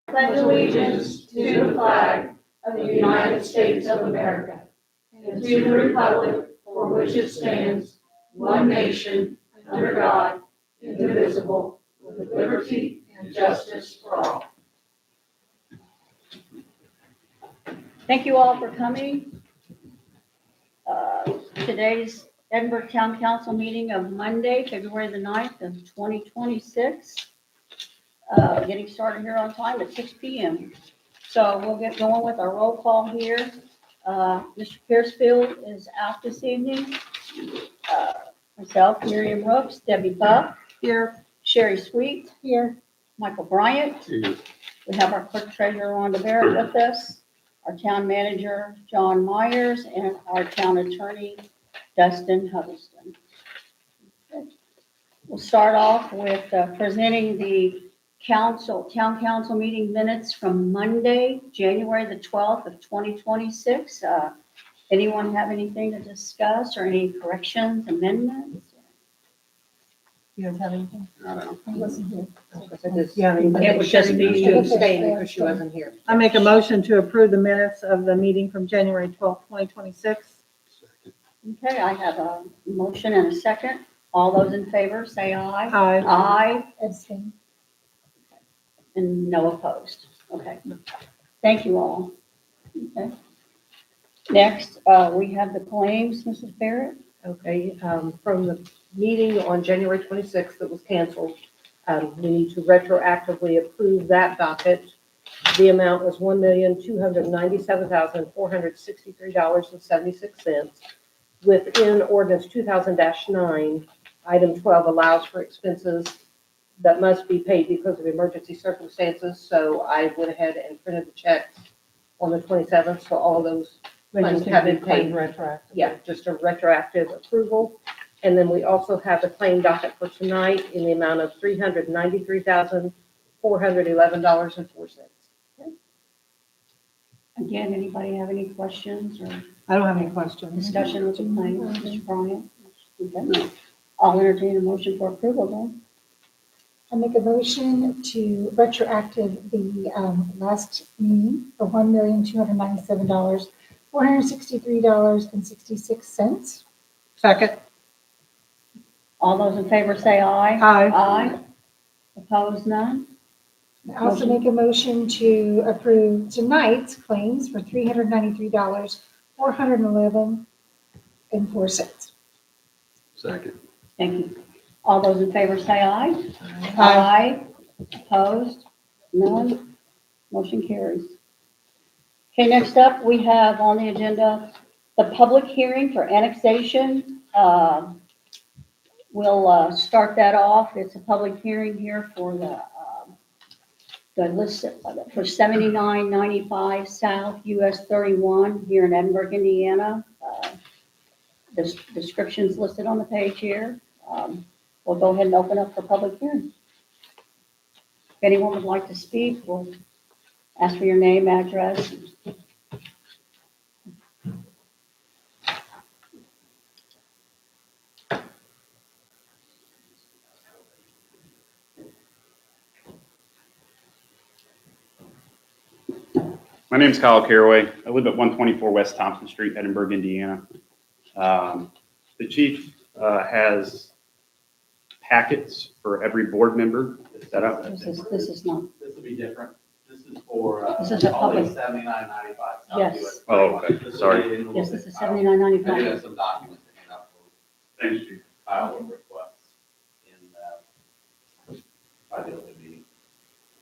pledge allegiance to the flag of the United States of America and to the republic for which it stands, one nation, under God, indivisible, with liberty and justice for all. Thank you all for coming. Today's Edinburgh Town Council meeting of Monday, February the 9th of 2026. Getting started here on time at 6 p.m. So we'll get going with our roll call here. Mr. Piercefield is out this evening. Myself, Miriam Brooks, Debbie Buck here, Sherry Sweet here, Michael Bryant. Here. We have our clerk treasurer Rhonda Barrett with us, our town manager John Myers, and our town attorney Dustin Huddleston. Okay. We'll start off with presenting the town council meeting minutes from Monday, January the 12th of 2026. Anyone have anything to discuss or any corrections, amendments? You guys have anything? I don't know. I wasn't here. It would just be to abstain because she wasn't here. I make a motion to approve the minutes of the meeting from January 12th, 2026. Okay, I have a motion and a second. All those in favor, say aye. Aye. Aye, Abstain. and no opposed. Okay. Thank you all. Okay. Next, we have the claims, Mrs. Barrett. Okay, from the meeting on January 26th that was canceled, we need to retroactively approve that docket. The amount was $1,297,463.76. Within ordinance 2000-9, item 12 allows for expenses that must be paid because of emergency circumstances. So I went ahead and printed the check on the 27th, so all of those They just have been need to be paid paid. retroactive. Yeah, just a retroactive approval. And then we also have the claim docket for tonight in the amount of $393,411.04. Again, anybody have any questions or I don't have any questions. discussion with the claims, Mr. Bryant? Okay. I'll entertain a motion for approval then. I make a motion to retroactive the last meeting for $1,297,463.66. Second. All those in favor say aye. Aye. Aye. Opposed, none? I also make a motion to approve tonight's claims for $393,411.04. Second. Thank you. All those in favor say aye. Aye. Opposed? None? Motion carries. Okay, next up, we have on the agenda the public hearing for annexation. We'll start that off. It's a public hearing here for the list for 7995 South US 31 here in Edinburgh, Indiana. The description's listed on the page here. We'll go ahead and open up for public hearing. If anyone would like to speak, we'll ask for your name, address. My name's Kyle Caraway. I live at 124 West Thompson Street, Edinburgh, Indiana. The chief has packets for every board member to set up. This is not, This will be different. This is for, This is a only public- $79.95. Yes. Oh, okay. This will Sorry. be in a little yes, bit. this is I do 7995. have some documents to hand out for Thanks, Chief. file requests by the open meeting.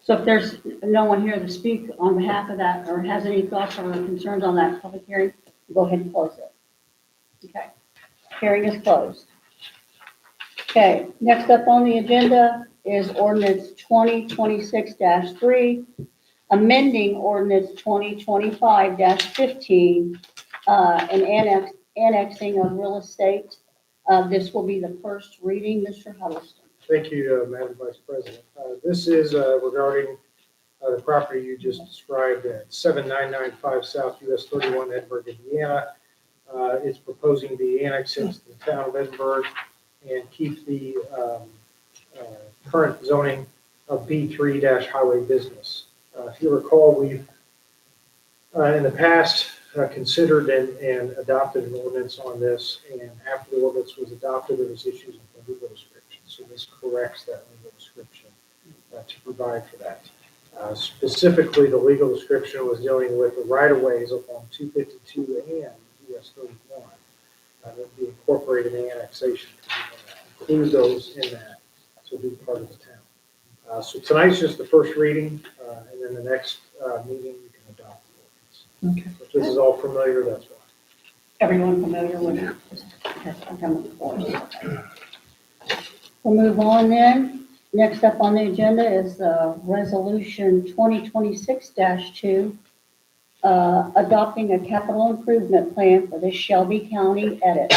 So if there's no one here to speak on behalf of that or has any thoughts or concerns on that public hearing, go ahead and close it. Okay, hearing is closed. Okay, next up on the agenda is ordinance 2026-3, amending ordinance 2025-15, and annexing of real estate. This will be the first reading, Mr. Huddleston. Thank you, Madam Vice President. This is regarding the property you just described at 7995 South US 31, Edinburgh, Indiana. It's proposing the annex into the town of Edinburgh and keep the current zoning of B3-highway business. If you recall, we've in the past considered and adopted an ordinance on this, and after the ordinance was adopted, there was issues with the legal description. So this corrects that legal description to provide for that. Specifically, the legal description was dealing with the right-of-ways up on 252 and US 31 that would be incorporated in the annexation. Include those in that, so it'll be part of the town. So tonight's just the first reading, and then the next meeting you can adopt the ordinance. Okay. If this is all familiar, that's why. Everyone familiar with it? That's what I'm coming for. We'll move on then. Next up on the agenda is Resolution 2026-2, adopting a capital improvement plan for the Shelby County edit.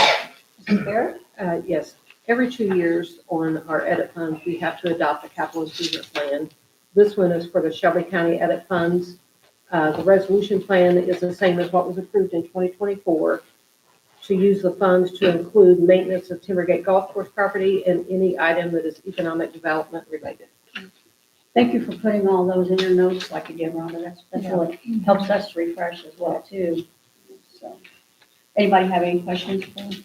Mrs. Barrett? Yes, every 2 years on our edit funds, we have to adopt a capital improvement plan. This one is for the Shelby County edit funds. The resolution plan is the same as what was approved in 2024, to use the funds to include maintenance of Timbergate Golf Course property and any item that is economic development related. Thank you for putting all those in your notes like you did, Rhonda. That's really helps us to refresh as well, too. So, anybody have any questions for Rhonda?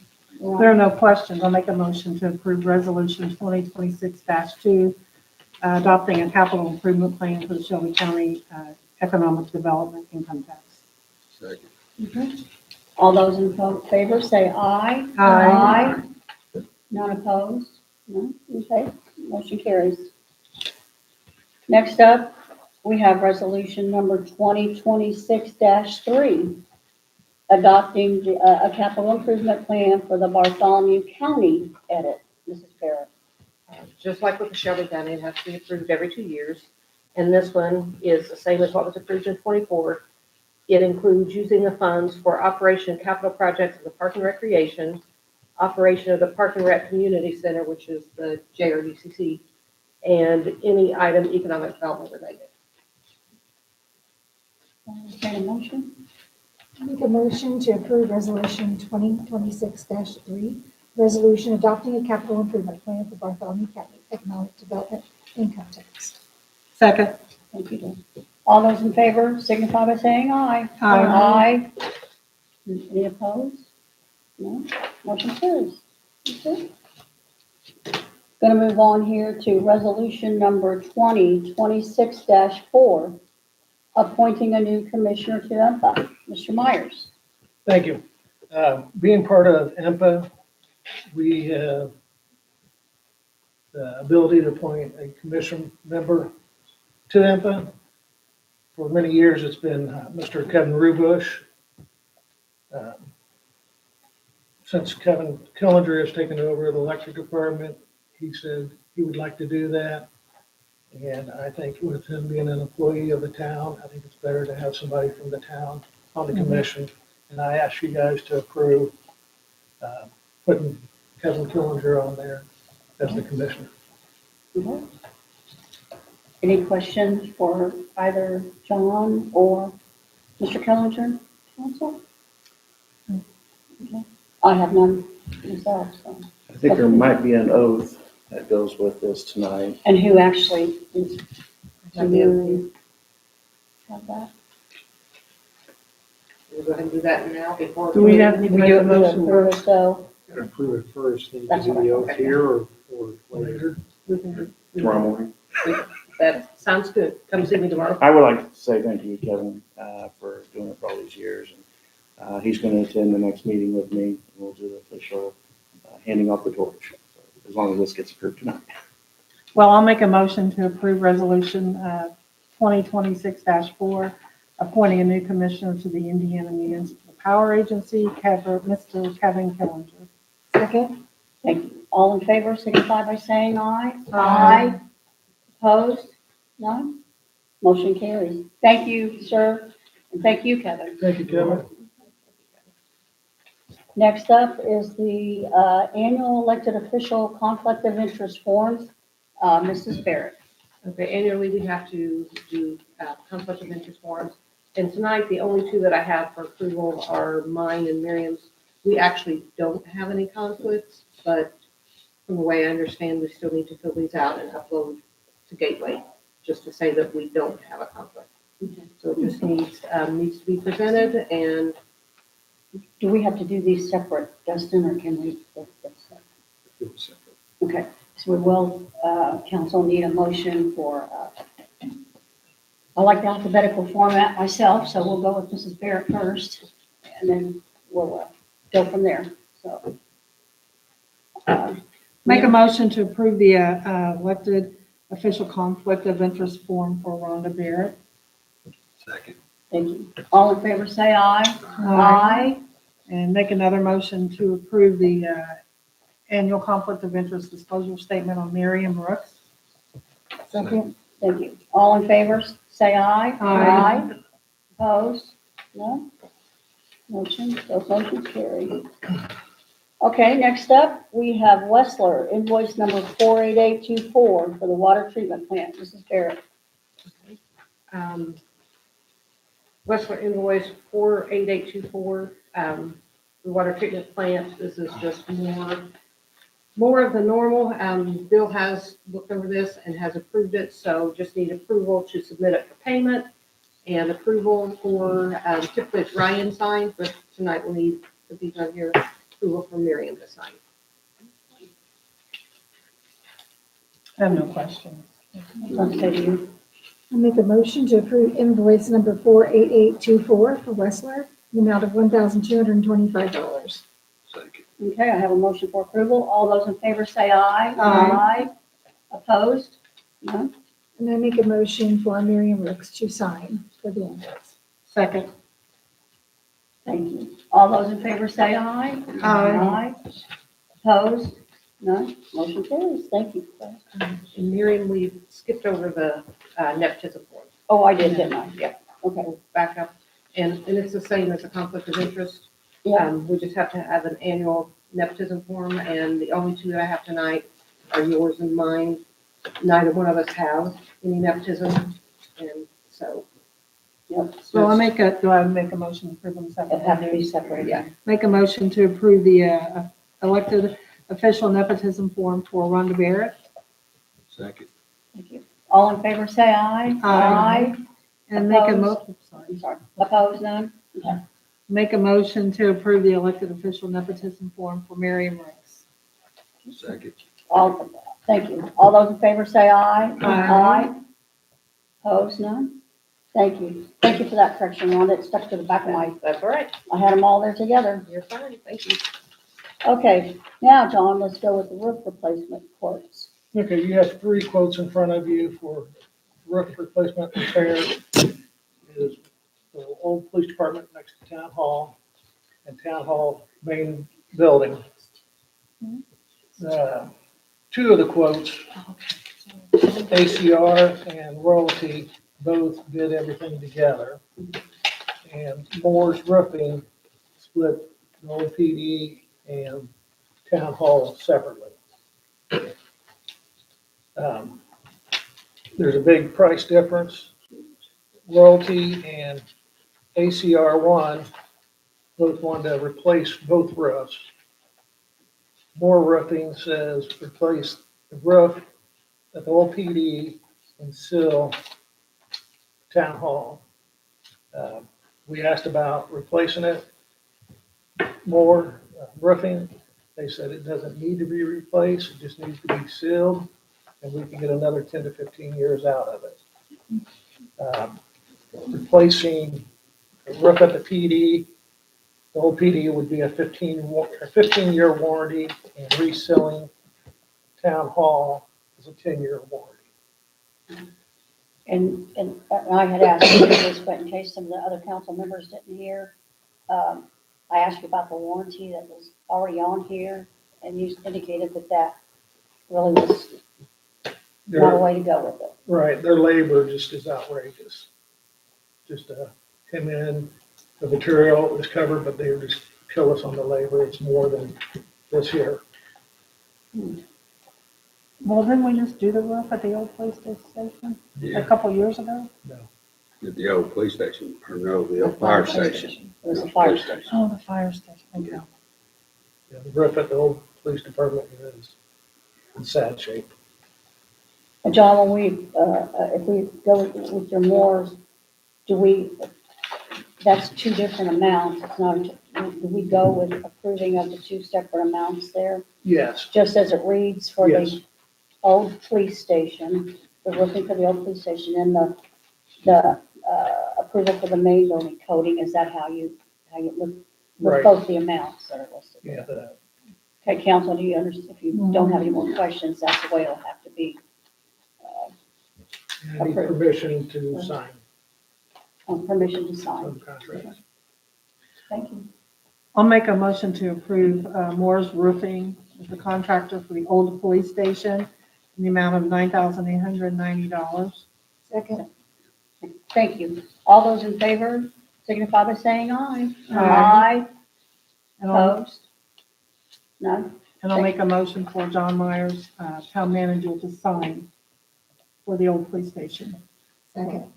There are no questions. I'll make a motion to approve Resolution 2026-2, adopting a capital improvement plan for the Shelby County Economic Development Income Tax. Okay. All those in favor say aye. Aye. None opposed? No? Okay, motion carries. Next up, we have resolution number 2026-3, adopting a capital improvement plan for the Bartholomew County edit. Mrs. Barrett. Just like with the Shelby County, it has to be approved every 2 years. And this one is the same as what was approved in 24. It includes using the funds for operation capital projects of the Park and Recreation, operation of the Park and Rec Community Center, which is the JRDCC, and any item economic development related. Entertain a motion? I make a motion to approve Resolution 2026-3, resolution adopting a capital improvement plan for Bartholomew County Economic Development Income Tax. Second. Thank you, Dan. All those in favor signify by saying aye. Aye. Aye. Any opposed? No? Motion carries. Okay. Going to move on here to resolution number 2026-4, appointing a new commissioner to EMPA. Mr. Myers. Thank you. Being part of EMPA, we have the ability to appoint a commission member to EMPA. For many years, it's been Mr. Kevin Rubush. Since Kevin Killinger has taken over the electric department, he said he would like to do that. And I think with him being an employee of the town, I think it's better to have somebody from the town on the commission. And I ask you guys to approve putting Kevin Killinger on there as the commissioner. Okay. Any questions for either John or Mr. Kellinger, council? Okay. I have none myself, so. I think there might be an oath that goes with this tonight. And who actually is, do you have that? We'll go ahead and do that now before. Do we have to make a motion? Or so, Gotta approve it first, then you That's can do what the I- oath here or later. Tomorrow morning. That sounds good. Come see me tomorrow. I would like to say thank you, Kevin, for doing it for all these years. And he's going to attend the next meeting with me. And we'll do the official handing off the torch, so, as long as this gets approved tonight. Well, I'll make a motion to approve Resolution 2026-4, appointing a new commissioner to the Indiana Municipal Power Agency, Mr. Kevin Killinger. Second? thank you. All in favor, signify by saying aye. Aye. Opposed? None? Motion carries. Thank you, sir, and thank you, Kevin. Thank you, Kevin. Next up is the annual elected official conflict of interest forms. Mrs. Barrett. Okay, annually, we have to do conflict of interest forms. And tonight, the only two that I have for approval are mine and Miriam's. We actually don't have any conflicts, but from the way I understand, we still need to fill these out and upload to Gateway. just to say that we don't have a conflict. Okay. So it just needs to be presented, and Do we have to do these separate, Dustin, or can we? Okay, so we will, council need a motion for, I like the alphabetical format myself, so we'll go with Mrs. Barrett first, and then we'll go from there, so. Make a motion to approve the elected official conflict of interest form for Rhonda Barrett. Second. Thank you. All in favor, say aye. Aye. And make another motion to approve the annual conflict of interest disclosure statement on Miriam Brooks. Second. Thank you. All in favor, say aye. Aye. Opposed? No? Those motions carry. Okay, next up, we have Westler, invoice number 48824 for the water treatment plant. Mrs. Barrett. Westler invoice 48824, the water treatment plant. This is just more of the normal. Bill has looked over this and has approved it, so just need approval to submit it for payment and approval for, typically it's Ryan signed, but tonight we'll need, to be done here, approval from Miriam to sign. I have no questions. Let's say to you. I make a motion to approve invoice number 48824 for Westler, the amount of $1,225. Second. Okay, I have a motion for approval. All those in favor say aye. Aye. Opposed? None? And I make a motion for Miriam Brooks to sign for the invoice. Second. Thank you. All those in favor say aye. Aye. Opposed? None? Motion carries. Thank you. And Miriam, we skipped over the nepotism form. Oh, I did, didn't I? Yep. Okay. We'll back up, and it's the same as a conflict of interest. Yeah. We just have to have an annual nepotism form, and the only two that I have tonight are yours and mine. Neither one of us have any nepotism, and so. Yep. So do I make a motion to approve them It have to be separately? separated. Yeah. Make a motion to approve the elected official nepotism form for Rhonda Barrett. Second. Thank you. All in favor say aye. Aye. And make a I'm sorry. Opposed? None? Okay. make a motion to approve the elected official nepotism form for Miriam Ricks. Second. Thank you. All those in favor say aye. Aye. Opposed? None? Thank you. Thank you for that correction, Rhonda. It stuck to the back of my, That's all right. I had them all there together. You're fine. Thank you. Okay, now, John, let's go with the roof replacement quotes. Okay, you have 3 quotes in front of you for roof replacement repair. It is the old police department next to town hall and town hall main building. 2 of the quotes, ACR and Royalty, both did everything together. And Moore's Roofing split the old PD and town hall separately. There's a big price difference. Royalty and ACR1 both wanted to replace both roofs. Moore Roofing says replace the roof at the old PD and seal town hall. We asked about replacing it. Moore Roofing, they said it doesn't need to be replaced, it just needs to be sealed, and we can get another 10 to 15 years out of it. Replacing the roof at the PD, the old PD would be a 15-year warranty, and resealing town hall is a 10-year warranty. And I had asked you this, but in case some of the other council members didn't hear, I asked you about the warranty that was already on here, and you indicated that really was not a way to go with it. Right, their labor just is outrageous. Just come in, the material is covered, but they just kill us on the labor. It's more than this here. Well, didn't we just do the roof at the old police station a Yeah, couple years ago? at the old police station, or no, the old fire station. It was a fire station. Oh, the fire station. Okay. Yeah, the roof at the old police department is in sad shape. John, when we, if we go with your Moores, that's two different amounts. It's not, do we go with approving of the two separate amounts there? Yes, Just as it reads for yes, the old police station, the roofing for the old police station, and the approval for the main building coating, is that how you look with Right. both the amounts that are listed? yeah. Okay, council, do you understand? If you don't have any more questions, that's the way it'll have to be. I need permission to sign On permission to sign. some contracts. Thank you. I'll make a motion to approve Moore's Roofing as the contractor for the old police station in the amount of $9,890. Second. Thank you. All those in favor signify by saying aye. Aye. And I'll, Opposed? None? and I'll make a motion for John Myers, town manager, to sign for the old police station. Second.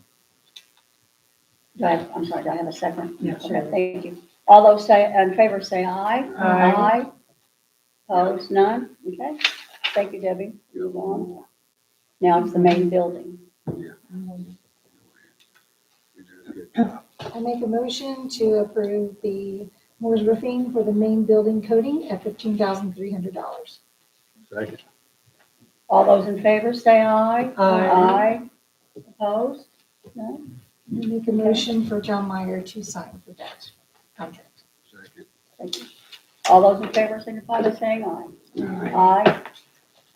I'm sorry, do I have a second? Yes. Okay, thank you. All those in favor say aye. Aye. Opposed? None? Okay. Thank you, Debbie. Move on. Now it's the main building. I make a motion to approve the Moore's Roofing for the main building coating at $15,300. Second. All those in favor say aye. Aye. Opposed? No? I make a motion for John Meyer to sign for that contract. Second. Thank you. All those in favor signify by saying aye. Aye.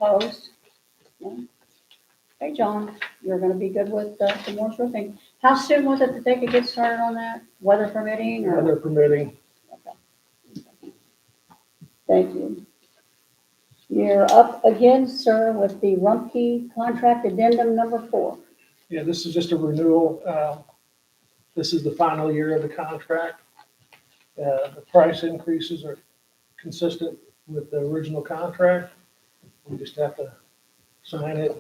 Opposed? No? Okay, John, you're gonna be good with the Moore's Roofing. How soon was it that they could get started on that? Weather permitting or? Weather permitting. Thank you. You're up again, sir, with the Rumpke contract addendum number 4. Yeah, this is just a renewal. This is the final year of the contract. The price increases are consistent with the original contract. We just have to sign it,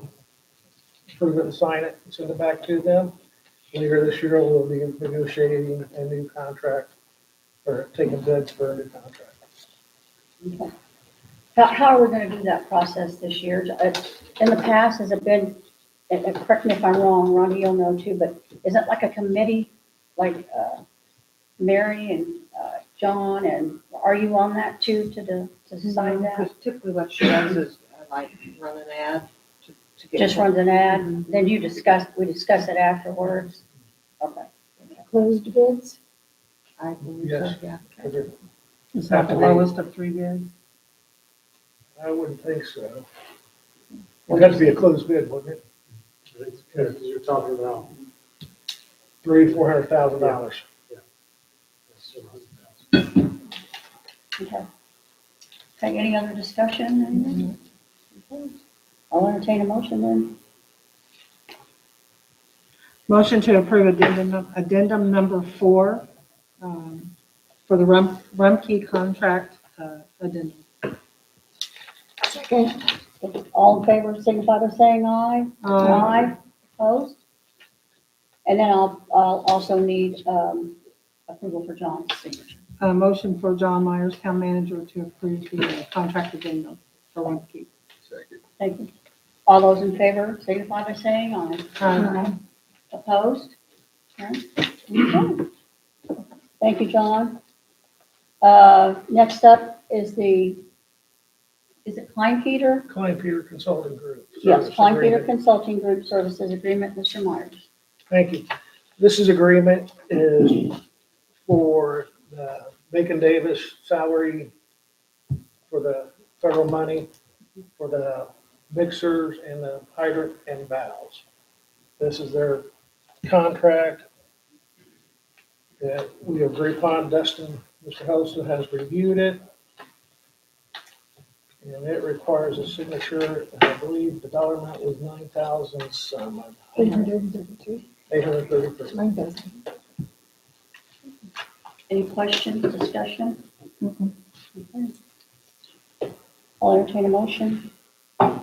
approve it and sign it, and send it back to them. Later this year, we'll be negotiating a new contract or taking bids for a new contract. Okay. How are we gonna do that process this year? In the past, has it been, and correct me if I'm wrong, Ronnie, you'll know too, but is it like a committee, like Mary and John, and are you on that too, to sign that? Because typically what she does is like run an ad to get. Just runs an ad, then we discuss it afterwards? Okay. Closed bids? I believe so, Yes. yeah. Is that the lowest of 3 bids? I wouldn't think so. It'd have to be a closed bid, wouldn't it? Because you're talking about. $300,000-$400,000. Okay. Okay, any other discussion? Okay. I'll entertain a motion then. Motion to approve addendum number 4 for the Rumpke contract addendum. Second. All in favor, signify by saying aye. Aye. Opposed? And then I'll also need approval for John's signature. Motion for John Myers, town manager, to approve the contract addendum for Rumpke. Second. Thank you. All those in favor, signify by saying aye. Aye. Opposed? None? Okay. Thank you, John. Next up is is it Klein Peter? Klein Peter Consulting Group. Yes, Service Klein Peter Agreement. Consulting Group Services Agreement, Mr. Myers. Thank you. This is agreement is for the Bacon Davis salary for the federal money for the mixers and the hydrant and valves. This is their contract that we agree upon. Dustin, Mr. Houston has reviewed it. And it requires a signature. I believe the dollar amount was 9,000 some, 833. 833. 9,000. Any questions, discussion? Okay. I'll entertain a motion. I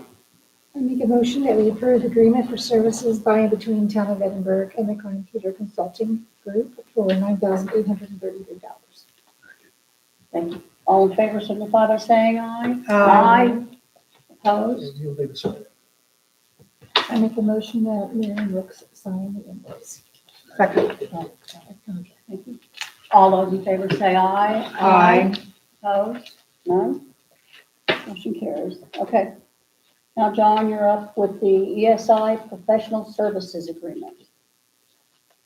make a motion that we approve agreement for services by and between Town of Edinburgh and the Klein Peter Consulting Group for $9,833. Thank you. All in favor, signify by saying aye. Aye. Opposed? You'll need to sign it. I make a motion that Mary Brooks sign the invoice. Second. Thank you. All those in favor say aye. Aye. Opposed? None? Motion carries. Okay. Now, John, you're up with the ESI Professional Services Agreement.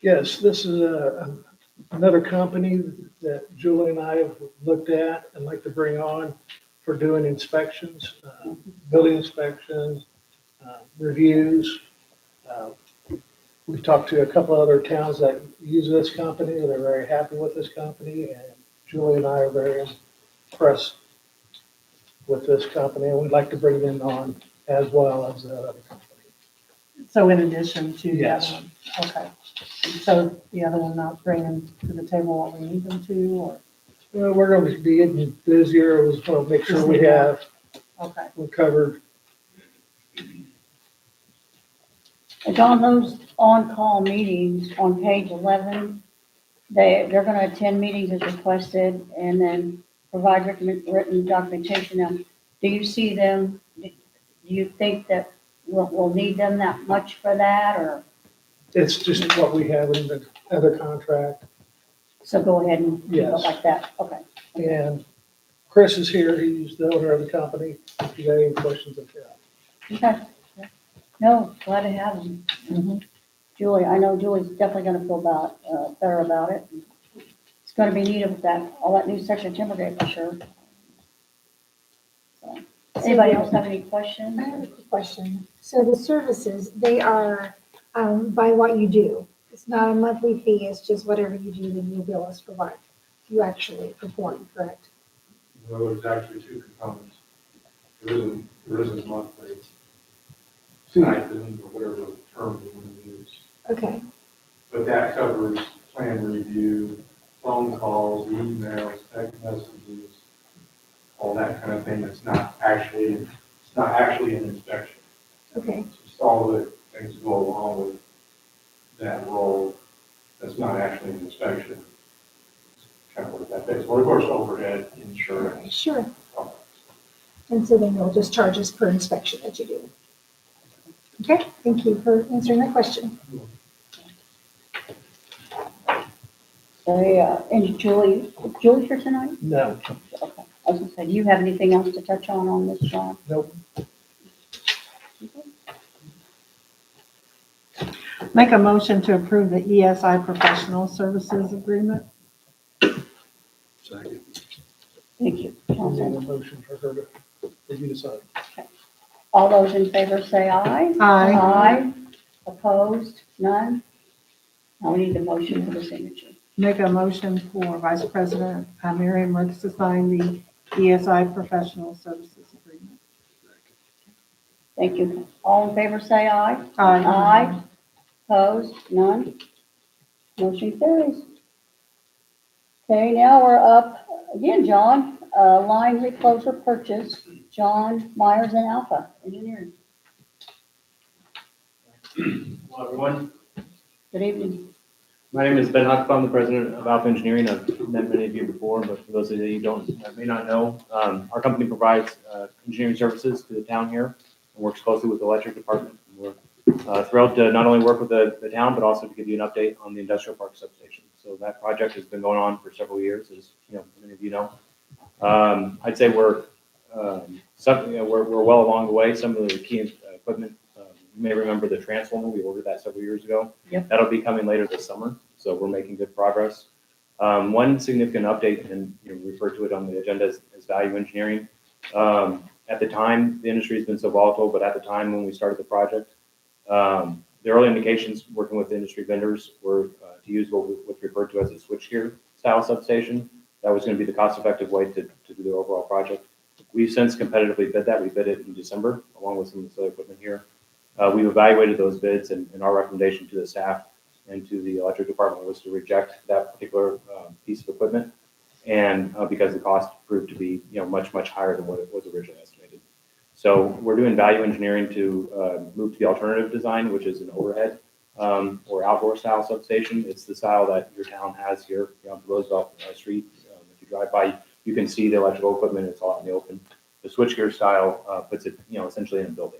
Yes, this is another company that Julie and I have looked at and like to bring on for doing inspections, building inspections, reviews. We've talked to a couple other towns that use this company, and they're very happy with this company, and Julie and I are very impressed with this company, and we'd like to bring them on as well as the other company. So in addition to the Yes. other one? Okay. So the other one not bringing to the table what we need them to, or, Well, we're going to be getting busier, we just want to make sure we have, okay. we're covered. John, those on-call meetings on page 11, they're going to attend meetings as requested and then provide written documentation. Now, do you see them, do you think that we'll need them that much for that, or? It's just what we have in the other contract. So go ahead and do it Yes. like that, okay. And Chris is here, he's the owner of the company, if you got any questions of him. Okay. No, glad to have them. Mhm. Julie, I know Julie's definitely gonna feel better about it. It's gonna be needed with all that new section of Timbergate for sure. So, anybody else have any questions? I have a quick question. So the services, they are by what you do. It's not a monthly fee, it's just whatever you do, then you'll bill us for what you actually perform, correct? Well, there's actually two components. There isn't monthly stipend or whatever term you want to use. Okay, But that covers plan review, phone calls, emails, text messages, all that kind of thing that's not actually an inspection. okay, It's just all the things that go along with that role. That's not actually an inspection. Kind of what that is. Well, of course, overhead, insurance, sure. all that. And so then you'll just charge us per inspection that you do. Okay, thank you for answering my question. And Julie's here tonight? No, Okay. I was gonna say, do you have anything else to touch on this, John? nope. Make a motion to approve the ESI Professional Services Agreement. Second. Thank you. I need Johnson. a motion for her to, for you to sign. All those in favor say aye. Aye. Aye. Opposed? None? Now we need the motion for the signature. Make a motion for Vice President Miriam Ricks to sign the ESI Professional Services Agreement. Thank you. All in favor say aye. Aye. Aye. Opposed? None? Motion carries. Okay, now we're up again, John. Line recloser purchase, John Myers and Alpha Engineering. Hello, everyone. Good evening. My name is Ben Huckabee. I'm the president of Alpha Engineering. I've met many of you before, but for those of you who may not know, our company provides engineering services to the town here and works closely with the electric department. And we're thrilled to not only work with the town, but also to give you an update on the industrial park substation. So that project has been going on for several years, as many of you know. I'd say we're well along the way. Some of the key equipment, you may remember the transformer. We ordered that several years ago. Yep. That'll be coming later this summer, so we're making good progress. One significant update, and you refer to it on the agenda as value engineering. At the time, the industry has been so volatile, but at the time when we started the project, the early indications working with industry vendors were to use what's referred to as a switchgear style substation. That was going to be the cost-effective way to do the overall project. We've since competitively bid that. We bid it in December, along with some of this other equipment here. We've evaluated those bids, and our recommendation to the staff and to the electric department was to reject that particular piece of equipment, and because the cost proved to be much higher than what it was originally estimated. So we're doing value engineering to move to the alternative design, which is an overhead or outdoor style substation. It's the style that your town has here on Roosevelt Street. If you drive by, you can see the electrical equipment. It's all out in the open. The switchgear style puts it essentially in a building.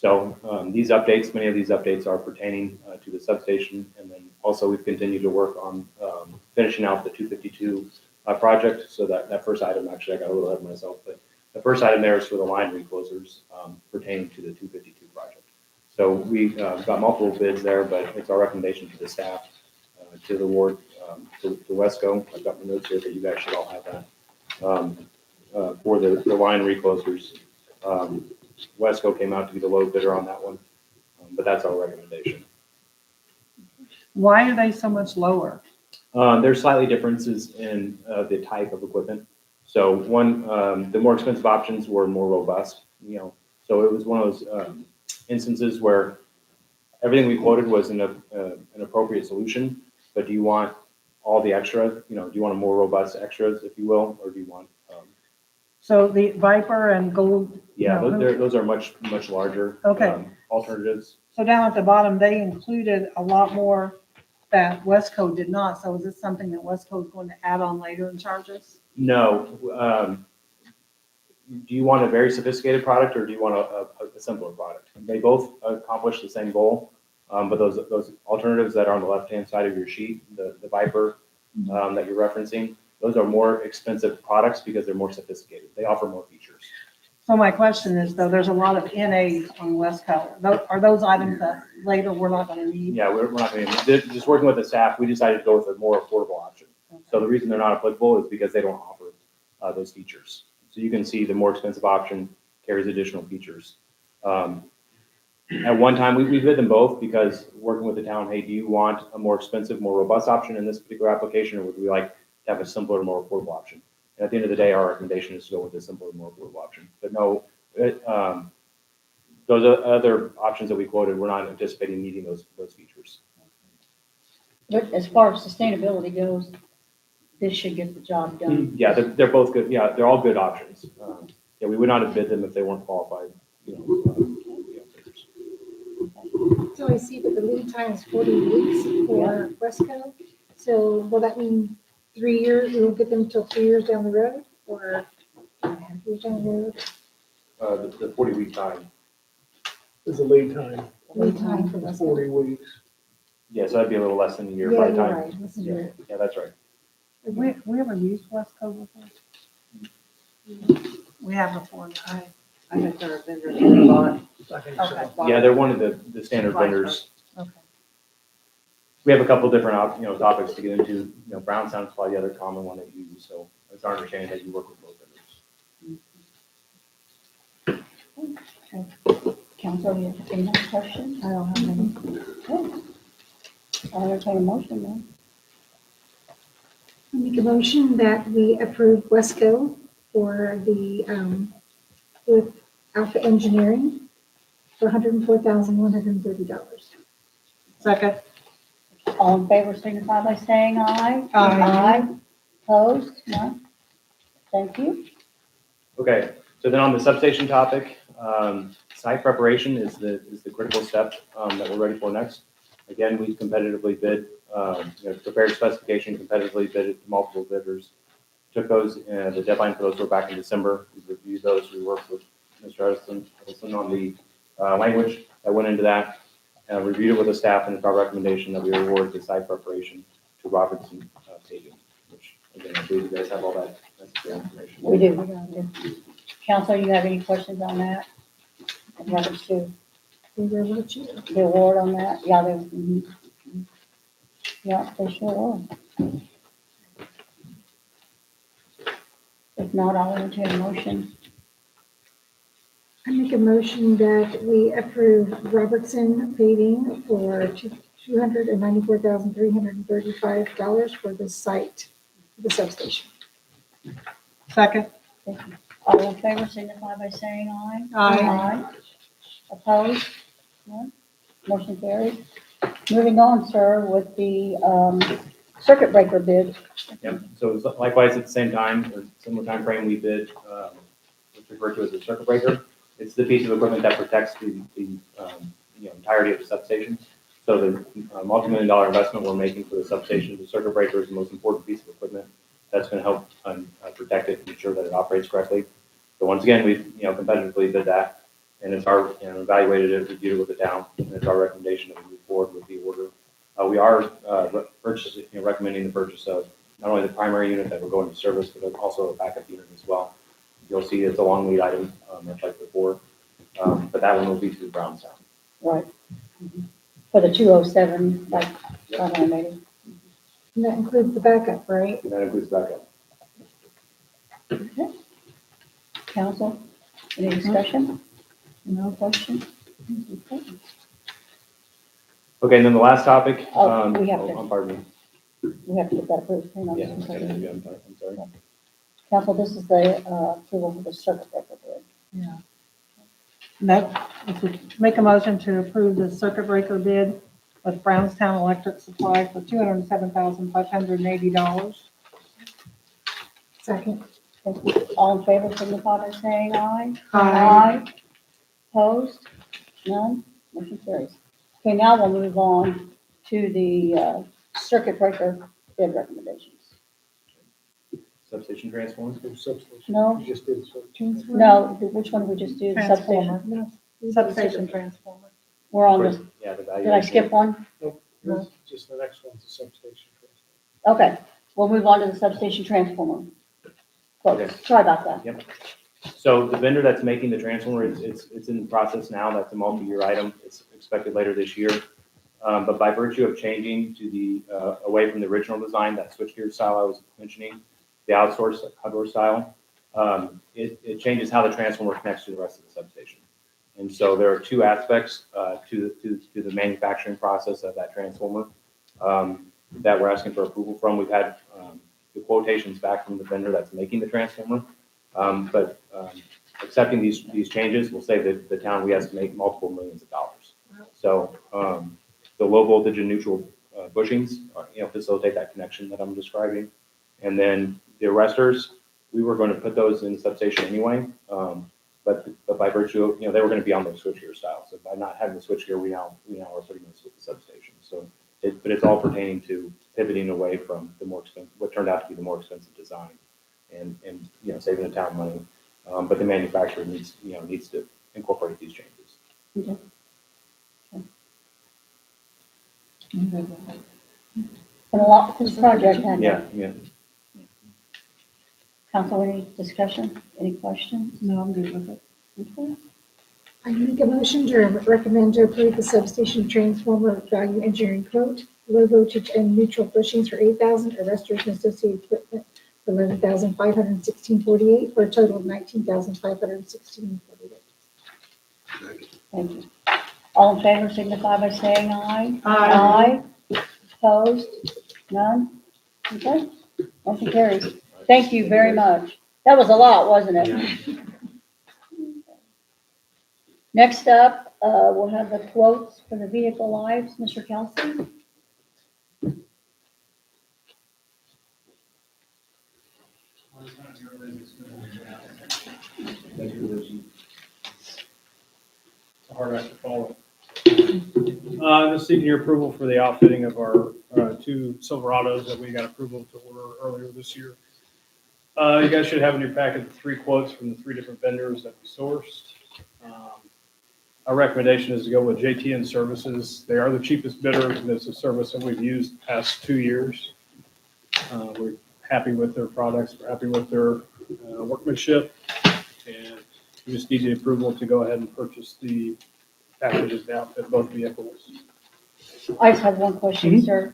So these updates, many of these updates are pertaining to the substation. And then also we've continued to work on finishing out the 252 project. So that first item, actually, I got a little ahead of myself, but the first item there is for the line reclosers pertaining to the 252 project. So we got multiple bids there, but it's our recommendation to the staff, to the ward, to Wesco. I've got my notes here, but you guys should all have that. For the line reclosers, Wesco came out to be the low bidder on that one, but that's our recommendation. Why are they so much lower? There's slightly differences in the type of equipment. So one, the more expensive options were more robust, so it was one of those instances where everything we quoted was an appropriate solution, but do you want all the extra, do you want a more robust extras, if you will, or do you want? So the Viper and Gold. Yeah, no, those are much larger. Okay. Alternatives. So down at the bottom, they included a lot more that Westco did not. So is this something that Westco is going to add on later and charge us? No. Do you want a very sophisticated product or do you want a simpler product? They both accomplish the same goal, but those alternatives that are on the left-hand side of your sheet, the Viper that you're referencing, those are more expensive products because they're more sophisticated. They offer more features. So my question is, though, there's a lot of NAs on Westco. Are those items that later we're not going to need? Yeah, we're not going to, just working with the staff, we decided to go with a more affordable option. So the reason they're not applicable is because they don't offer those features. So you can see the more expensive option carries additional features. At one time, we bid them both because working with the town, hey, do you want a more expensive, more robust option in this particular application, or would we like to have a simpler, more affordable option? And at the end of the day, our recommendation is to go with a simpler, more affordable option. But no, those other options that we quoted, we're not anticipating needing those features. But as far as sustainability goes, this should get the job done. Yeah, they're both good. Yeah, they're all good options. Yeah, we would not have bid them if they weren't qualified. Bidders. So I see that the lead time is 40 weeks for Wesco. So will that mean 3 years, we won't get them until 3 years down the road, or 2.5 years down the road? The 40-week time. Is the lead time, Lead time for Wesco. 40 weeks. Yeah, so that'd be a little less than a year Yeah, by the you're time. right. Listen to it. Yeah, that's right. We ever used Westco before? We have before. I think they're a vendor that we bought. I think Okay. so. Yeah, they're one of the standard Right. vendors. Okay. We have a couple different topics to get into. Brownstown's probably the other common one that you use. So it's our understanding that you work with both vendors. Council, you have any more questions? I don't have any. Okay. I'll entertain a motion then. I make a motion that we approve Wesco for the, with Alpha Engineering for $104,130. Second. All in favor signify by saying aye. Aye. Opposed? None? Thank you. Okay, so then on the substation topic, site preparation is the critical step that we're ready for next. Again, we competitively bid, prepared specification, competitively bid it to multiple bidders. Took those, the deadline for those were back in December. We reviewed those. We worked with Mr. Edison on the language that went into that. Reviewed it with the staff, and it's our recommendation that we award the site preparation to Robertson Paving, which again, I believe you guys have all that necessary information. We do. Council, you have any questions on that? In reference to We were able to choose. the award on that? Yeah, yeah, they sure are. If not, I'll entertain a motion. I make a motion that we approve Robertson paving for $294,335 for the site, the substation. Second. All in favor signify by saying aye. Aye. Opposed? None? Motion carried. Moving on, sir, with the circuit breaker bid. Yep, so it's likewise at the same time, or similar time frame, we bid, what's referred to as a circuit breaker. It's the piece of equipment that protects the entirety of the substation. So the multi-million-dollar investment we're making for the substation, the circuit breaker is the most important piece of equipment that's going to help protect it and ensure that it operates correctly. So once again, we've competitively bid that. And it's our, evaluated it, reviewed it with the town, and it's our recommendation that we move forward with the order. We are recommending the purchase of not only the primary unit that will go into service, but also a backup unit as well. You'll see it's a long lead item, much like before, but that one will be through Brownstown. Right. For the 207, like, maybe. And that includes the backup, right? And that includes backup. Council, any discussion? No question? Okay. Okay, and then the last topic. Oh, we have to- Pardon me. We have to get that approved. Hang on Yeah, just a okay, second. I'm sorry. Council, this is the approval for the circuit breaker bid. Yeah. That, if we make a motion to approve the circuit breaker bid with Brownstown Electric Supply for $207,580. Second. Thank you. All in favor, signify by saying aye. Aye. Opposed? None? Motion carries. Okay, now we'll move on to the circuit breaker bid recommendations. Substation transformers. Substation. No, You just did so. no, which one did we just do? The Transformer. substation? Substation transformer. We're on this, Yeah, the value. did I skip one? Nope, No. just the next one's a substation. Okay, we'll move on to the substation transformer. Okay. Sorry about that. So the vendor that's making the transformer, it's in the process now. That's a multi-year item. It's expected later this year. But by virtue of changing to the, away from the original design, that switchgear style I was mentioning, the outsourced Hudor style, it changes how the transformer connects to the rest of the substation. And so there are two aspects to the manufacturing process of that transformer that we're asking for approval from. We've had the quotations back from the vendor that's making the transformer. But accepting these changes will save the town, we estimate, multiple millions of dollars. So the low voltage and neutral bushings, facilitate that connection that I'm describing. And then the arresters, we were going to put those in the substation anyway. But by virtue of, they were going to be on the switchgear style. So by not having the switchgear, we now are putting this with the substation. So but it's all pertaining to pivoting away from the more expensive, what turned out to be the more expensive design, and saving the town money. But the manufacturer needs to incorporate these changes. Okay. And a lot for this project, hasn't it? Yeah. Council, any discussion, any questions? No, I'm good with it. Okay. I make a motion to recommend to approve the substation transformer value engineering quote, low voltage and neutral bushings for 8,000, arresters and associated equipment for 11,516.48, for a total of 19,516.48. Thank you. All in favor, signify by saying aye. Aye. Opposed? None? Okay, motion carries. Thank you very much. That was a lot, wasn't it? Next up, we'll have the quotes for the vehicle lives. Mr. Kelsey? It's a hard act to follow. Just seeking your approval for the outfitting of our two Silverados that we got approval to order earlier this year. You guys should have in your packet the 3 quotes from the 3 different vendors that we sourced. Our recommendation is to go with JTN Services. They are the cheapest bidder, and it's a service that we've used the past 2 years. We're happy with their products, we're happy with their workmanship, and we just need the approval to go ahead and purchase the packages to outfit both vehicles. I just have one question, sir.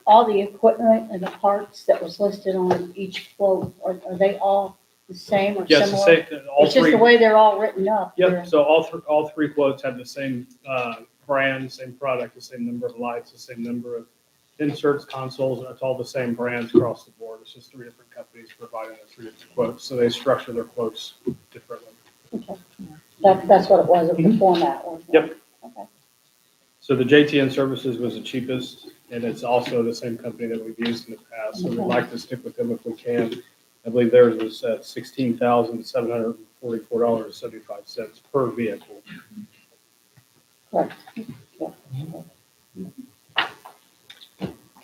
All the equipment and the parts that was listed on each quote, are they all the same or Yes, similar? all It's just three. the way they're all written up. Yep, so all 3 quotes have the same brand, same product, the same number of lights, the same number of inserts, consoles, and it's all the same brands across the board. It's just 3 different companies providing the 3 different quotes, so they structure their quotes differently. Okay. That's what it was, the format was. Yep. Okay. So the JTN Services was the cheapest, and it's also the same company that we've used in the past, so we'd like to stick with them if we can. I believe theirs was at $16,744.75 per vehicle. Correct. Yeah.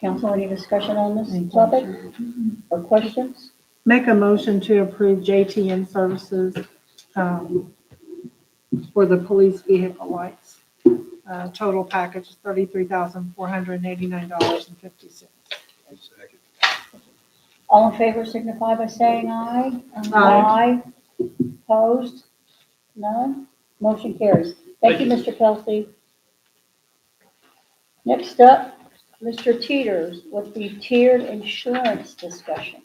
Council, any discussion on this topic or questions? Make a motion to approve JTN Services for the police vehicle lights. Total package is $33,489.50. All in favor signify by saying aye. Aye. Opposed? None? Motion carries. Thank you, Mr. Kelsey. Next up, Mr. Teeters with the tiered insurance discussion.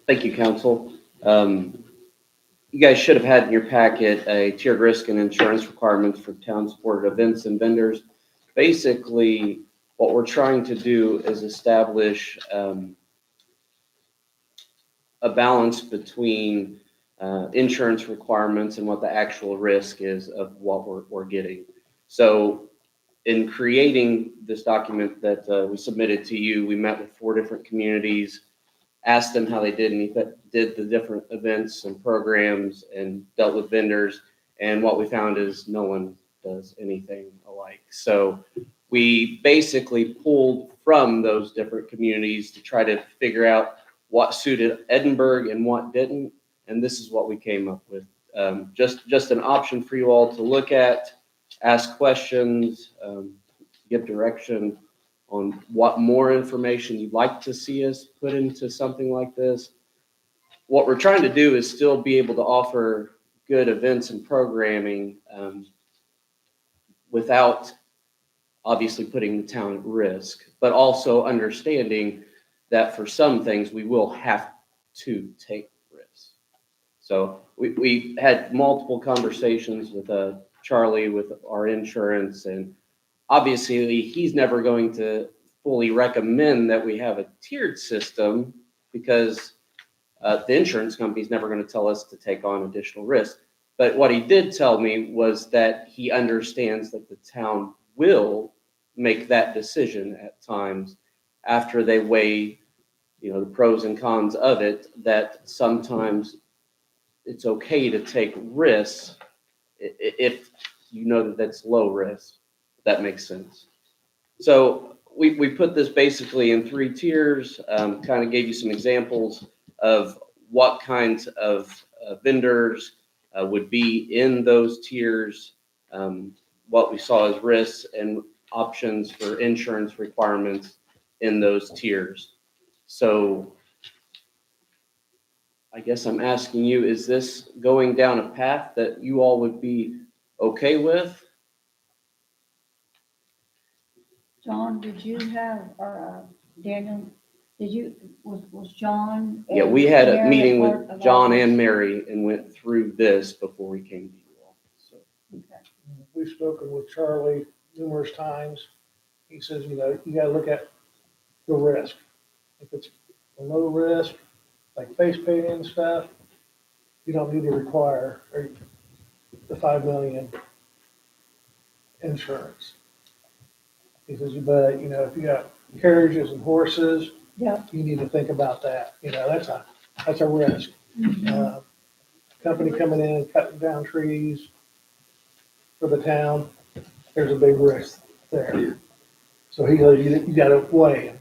Thank you, council. You guys should have had in your packet a tiered risk and insurance requirements for town-supported events and vendors. Basically, what we're trying to do is establish a balance between insurance requirements and what the actual risk is of what we're getting. So in creating this document that we submitted to you, we met with 4 different communities, asked them how they did the different events and programs and dealt with vendors. And what we found is no one does anything alike. So we basically pulled from those different communities to try to figure out what suited Edinburgh and what didn't. And this is what we came up with. Just an option for you all to look at, ask questions, give direction on what more information you'd like to see us put into something like this. What we're trying to do is still be able to offer good events and programming without obviously putting the town at risk, but also understanding that for some things we will have to take risks. So we had multiple conversations with Charlie with our insurance, and obviously he's never going to fully recommend that we have a tiered system because the insurance company's never going to tell us to take on additional risk. But what he did tell me was that he understands that the town will make that decision at times after they weigh, the pros and cons of it, that sometimes it's okay to take risks if you know that that's low risk. That makes sense. So we put this basically in 3 tiers, kind of gave you some examples of what kinds of vendors would be in those tiers, what we saw as risks and options for insurance requirements in those tiers. So I guess I'm asking you, is this going down a path that you all would be okay with? John, did you have, or Daniel, was John? Yeah, we had a Mary meeting part with of John all and this? Mary and went through this before we came to you all. So Okay. We've spoken with Charlie numerous times. He says, you gotta look at the risk. If it's a low risk, like face painting and stuff, you don't need to require the 5 million insurance. He says, but, if you got carriages and horses, Yeah. you need to think about that. That's a risk. Company coming in and cutting down trees for the town, there's a big risk there. So he goes, you gotta weigh it.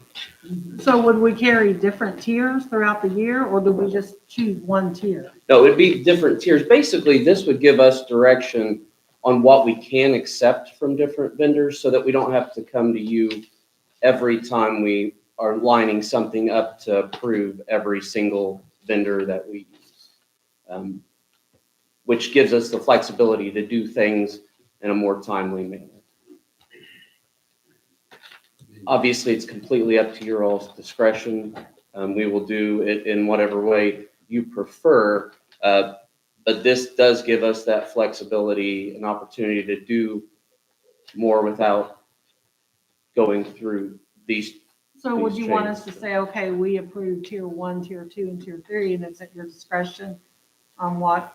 So would we carry different tiers throughout the year, or do we just choose one tier? no, it'd be different tiers. Basically, this would give us direction on what we can accept from different vendors so that we don't have to come to you every time we are lining something up to approve every single vendor that we use, which gives us the flexibility to do things in a more timely manner. Obviously, it's completely up to your all's discretion. We will do it in whatever way you prefer, but this does give us that flexibility and opportunity to do more without going through these. So would These you want us to changes. say, okay, we approve tier 1, tier 2, and tier 3, and it's at your discretion on what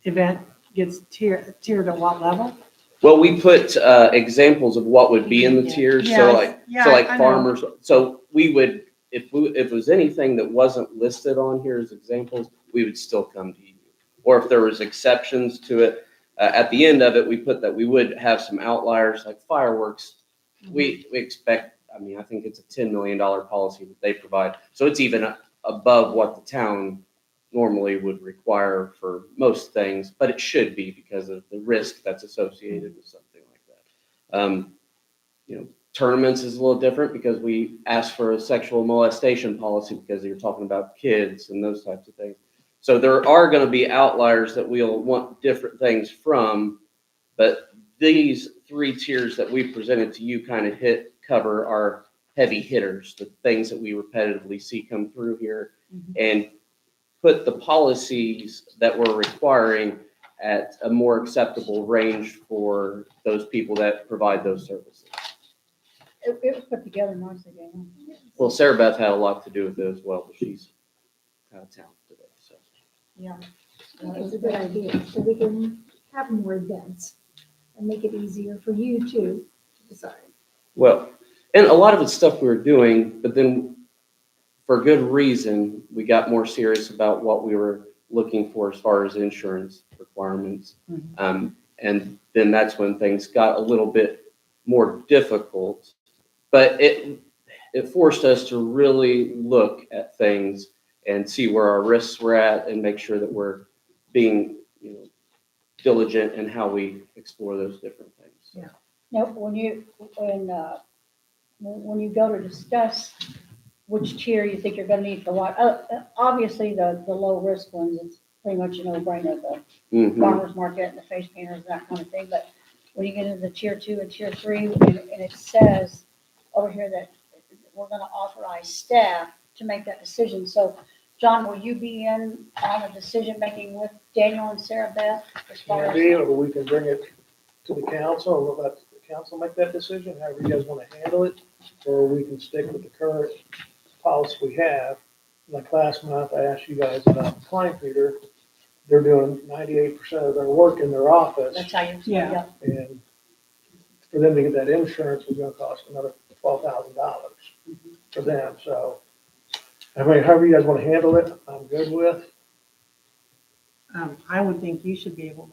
event gets tiered at what level? Well, we put examples of what would be in the tiers. Yeah, So like, yeah, so like I know. farmers. So we would, if it was anything that wasn't listed on here as examples, we would still come to you. Or if there was exceptions to it, at the end of it, we put that we would have some outliers like fireworks. We expect, I think it's a $10 million policy that they provide. So it's even above what the town normally would require for most things, but it should be because of the risk that's associated with something like that. You know, tournaments is a little different because we ask for a sexual molestation policy because you're talking about kids and those types of things. So there are going to be outliers that we'll want different things from, but these three tiers that we presented to you kind of cover our heavy hitters, the things that we repetitively see come through here, and put the policies that we're requiring at a more acceptable range for those people that provide those services. It was put together nicely, Daniel. Well, Sarah Beth had a lot to do with it as well, but she's out of town today, so. Yeah. I think it's a good idea, so we can have more events and make it easier for you too to decide. Well, and a lot of it's stuff we were doing, but then for good reason, we got more serious about what we were looking for as far as insurance requirements. And then that's when things got a little bit more difficult. But it forced us to really look at things and see where our risks were at and make sure that we're being, diligent in how we explore those different things. Now, when you go to discuss which tier you think you're gonna need for what, obviously the low risk ones, it's pretty much a no-brainer, the Mhm. farmer's market and the face painters, that kind of thing, but when you get into the tier 2 and tier 3, and it says over here that we're gonna authorize staff to make that decision, so John, will you be in on the decision-making with Daniel and Sarah Beth as far as? Maybe, or we can bring it to the council, and we'll let the council make that decision, however you guys want to handle it. Or we can stick with the current policy we have. Like last month, I asked you guys about Klein Peter. They're doing 98% of their work in their office. That's how you, Yeah. And for them to get that insurance was gonna cost another $12,000 for them, so. I mean, however you guys wanna handle it, I'm good with. I would think you should be able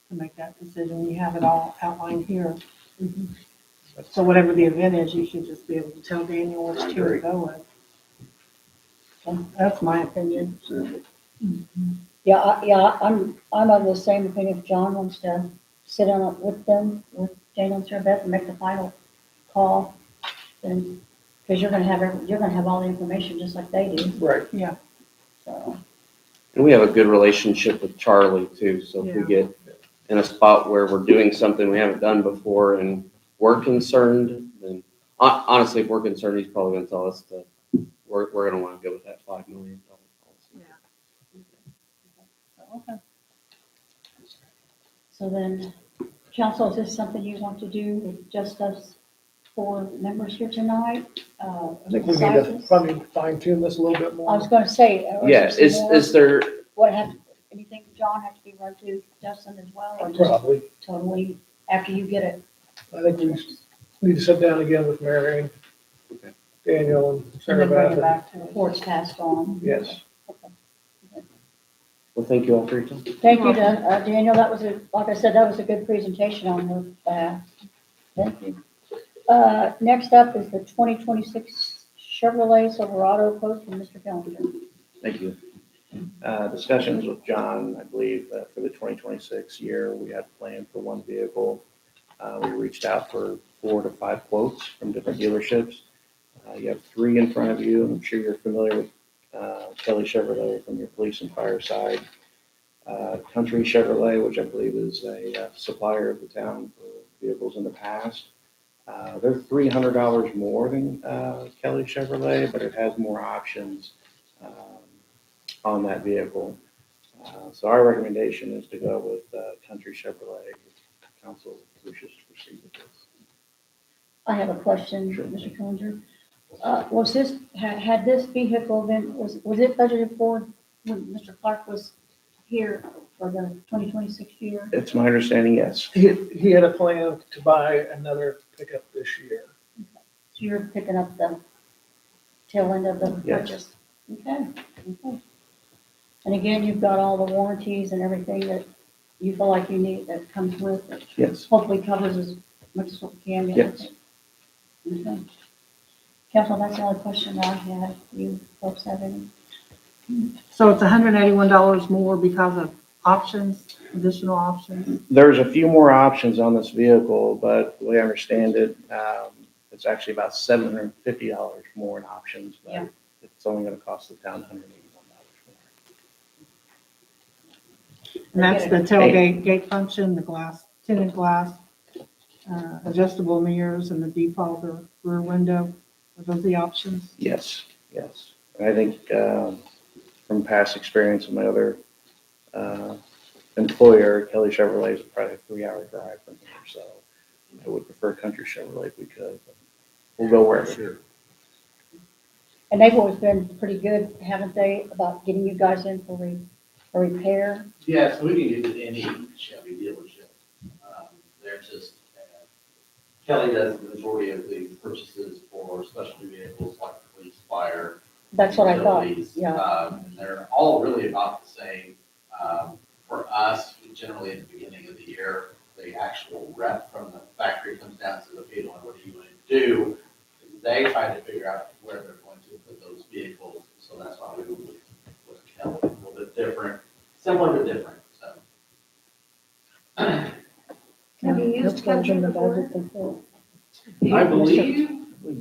to make that decision. You have it all outlined here. So whatever the event is, you should just be able to tell Daniel which tier to go with. So that's my opinion. Yeah, I'm of the same opinion. If John wants to sit down with them, with Daniel and Sarah Beth and make the final call, then, because you're gonna have all the information just like they do, Right. so. And we have a good relationship with Charlie too, so if we get in a spot where we're doing something we haven't done before and we're concerned, then honestly, if we're concerned, he's probably gonna tell us that we're gonna wanna go with that $5 million policy. Okay. So then, council, is this something you want to do with just us 4 members here tonight? I think we need to probably fine tune this a little bit I more. was gonna say. Yeah, is there, Anything, John, have to be run to Justin as well, or just Probably. totally after you get it? I think we need to sit down again with Marion, Okay. Daniel, and And Sarah then bring it Beth. back to Before it's passed on? Yes. well, thank you all for your time. Thank you, Daniel, that was like I said, that was a good presentation on your behalf. Thank you. Next up is the 2026 Chevrolet Silverado quote from Mr. Kellinger. Thank you. Discussions with John, I believe, for the 2026 year, we had planned for one vehicle. We reached out for 4 to 5 quotes from different dealerships. You have 3 in front of you. I'm sure you're familiar with Kelly Chevrolet from your police and fire side. Country Chevrolet, which I believe is a supplier of the town for vehicles in the past. They're $300 more than Kelly Chevrolet, but it has more options on that vehicle. So our recommendation is to go with Country Chevrolet. If council wishes to proceed with this. I have a question, Sure. Mr. Kellinger. Was this, had this vehicle been, was it budgeted for when Mr. Clark was here for the 2026 year? It's my understanding, yes. He had a plan to buy another pickup this year. So you're picking up the tail end of the Yes. purchase? Okay. And again, you've got all the warranties and everything that you feel like you need that comes with it. Yes. Hopefully covers as much as what we can. Yes. Okay. Council, that's the only question I had. You folks have any? So it's $181 more because of options, additional options? There's a few more options on this vehicle, but the way I understand it, it's actually about $750 more in options. But Yeah. it's only going to cost the town $181 more. And that's the tailgate gate function, the glass, tinted glass, adjustable mirrors, and the defaulter rear window. Are those the options? Yes, yes. And I think from past experience with my other employer, Kelly Chevrolet is probably a 3-hour drive from here, so I would prefer Country Chevrolet if we could. But we'll go wherever. Sure. And they've always been pretty good, haven't they, about getting you guys in for a repair? Yeah, so we can use any Chevy dealership. They're just, Kelly does the majority of the purchases for specialty vehicles like police, fire. That's what I thought, utilities. yeah. And they're all really about the same. For us, generally at the beginning of the year, the actual rep from the factory comes down to the field and what are you going to do? They try to figure out where they're going to put those vehicles, so that's why we went with Kelly, a little bit different, similar but different, so. Have you used Country before? I believe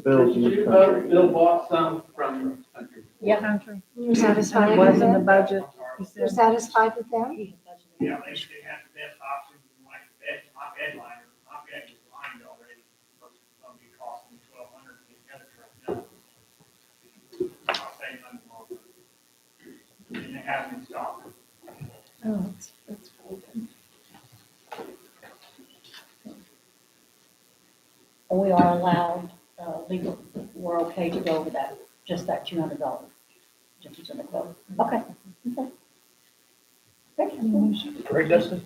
Bill bought some from Country. Yeah. Country. You're satisfied It with was in the them? budget. You're satisfied with them? Yeah, they have the best options, like my bed liner, my bed was lined already, but it's gonna be costing me $1,200 to get the other truck done. I'll say nothing more. And they have them in stock. Oh, that's really good. And we are allowed, legal, we're okay to go over that, just that $200. Just as in the quote. Okay. Okay. Okay. Great, Dustin.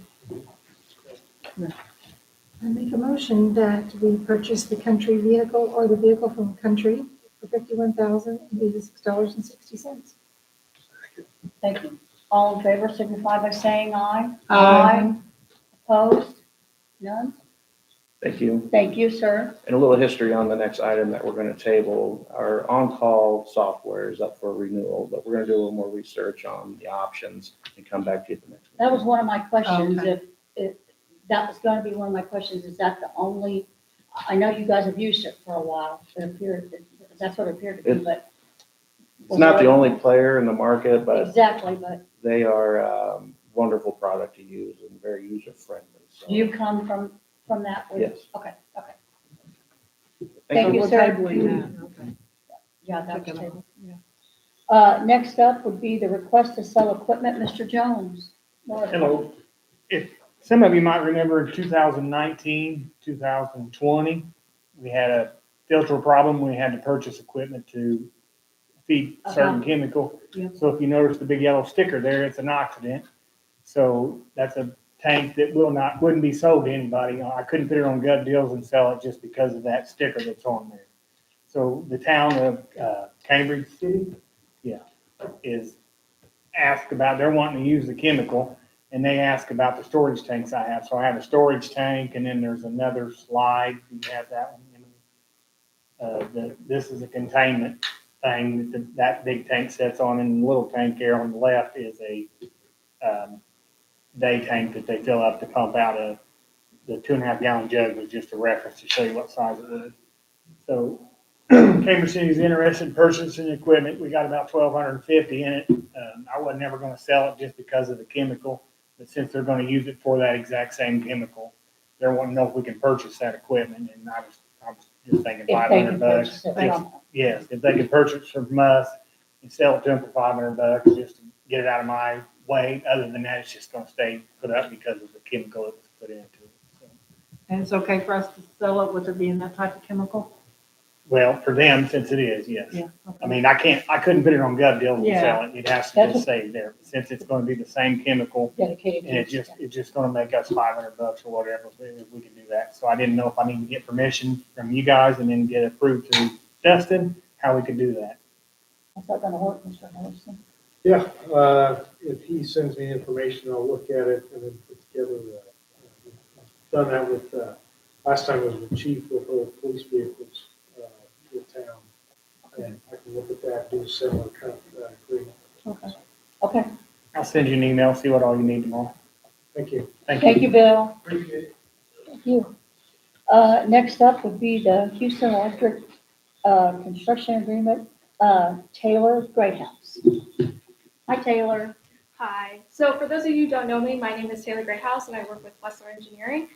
I make a motion that we purchase the Country vehicle or the vehicle from Country for $51,086.60. Thank you. All in favor signify by saying aye. Aye. Opposed? None? Thank you. Thank you, sir. And a little history on the next item that we're going to table. Our on-call software is up for renewal, but we're going to do a little more research on the options and come back to you at the next meeting. That was one of my questions. Okay. If that was going to be one of my questions, is that the only, I know you guys have used it for a while. It appeared, that's what it appeared to be, but. It's not the only player in the market, but Exactly, but they are a wonderful product to use and very user-friendly. So, do you come from that? with- Yes. Okay, okay. Thank Thank you, We're sir. tabling that, okay. Yeah, that's Take it table. Yeah. Next up would be the request to sell equipment, Mr. Jones. Hello. If some of you might remember in 2019, 2020, we had a filter problem. We had to purchase equipment to feed certain chemical. Yep. So if you notice the big yellow sticker there, it's an oxidant. So that's a tank that wouldn't be sold to anybody. I couldn't put it on Gov Deals and sell it just because of that sticker that's on there. So the town of Cambridge City, is asked about, they're wanting to use the chemical, and they ask about the storage tanks I have. So I have a storage tank, and then there's another slide. You have that one. This is a containment thing that big tank sits on, and the little tank here on the left is a day tank that they fill up to pump out of. The 2.5 gallon jug was just a reference to show you what size it was. So Cambridge City's interested in purchasing equipment. We got about $1,250 in it. I was never going to sell it just because of the chemical, but since they're going to use it for that exact same chemical, they're wanting to know if we can purchase that equipment. And I was just thinking If they $500. can purchase it If- from- Yes, if they could purchase from us and sell it to them for $500, just to get it out of my way. Other than that, it's just going to stay put up because of the chemical that was put into it. So, And it's okay for us to sell it with it being that type of chemical? well, for them, since it is, yes. Yeah. Okay. I mean, I couldn't put it on Gov Deals and Yeah. sell it. It has to That's just stay there. Since it's going to be the same chemical, Dedicated. and it's just going to make us $500 or whatever if we can do that. So I didn't know if I need to get permission from you guys and then get approved through Dustin, how we could do that. How's that gonna work, Mr. Harrison? Yeah, if he sends me information, I'll look at it and then put together done that with, last time it was with chief with all police vehicles, with town. And I can look at that, do a similar kind of agreement. Okay. send you an email, see what all you need tomorrow. Thank you. Thank you. Thank you, Bill. Appreciate it. Thank you. Next up would be the Houston Electric construction agreement, Taylor Greyhouse. Hi, Taylor. Hi. So for those of you who don't know me, my name is Taylor Greyhouse and I work with Westler Engineering.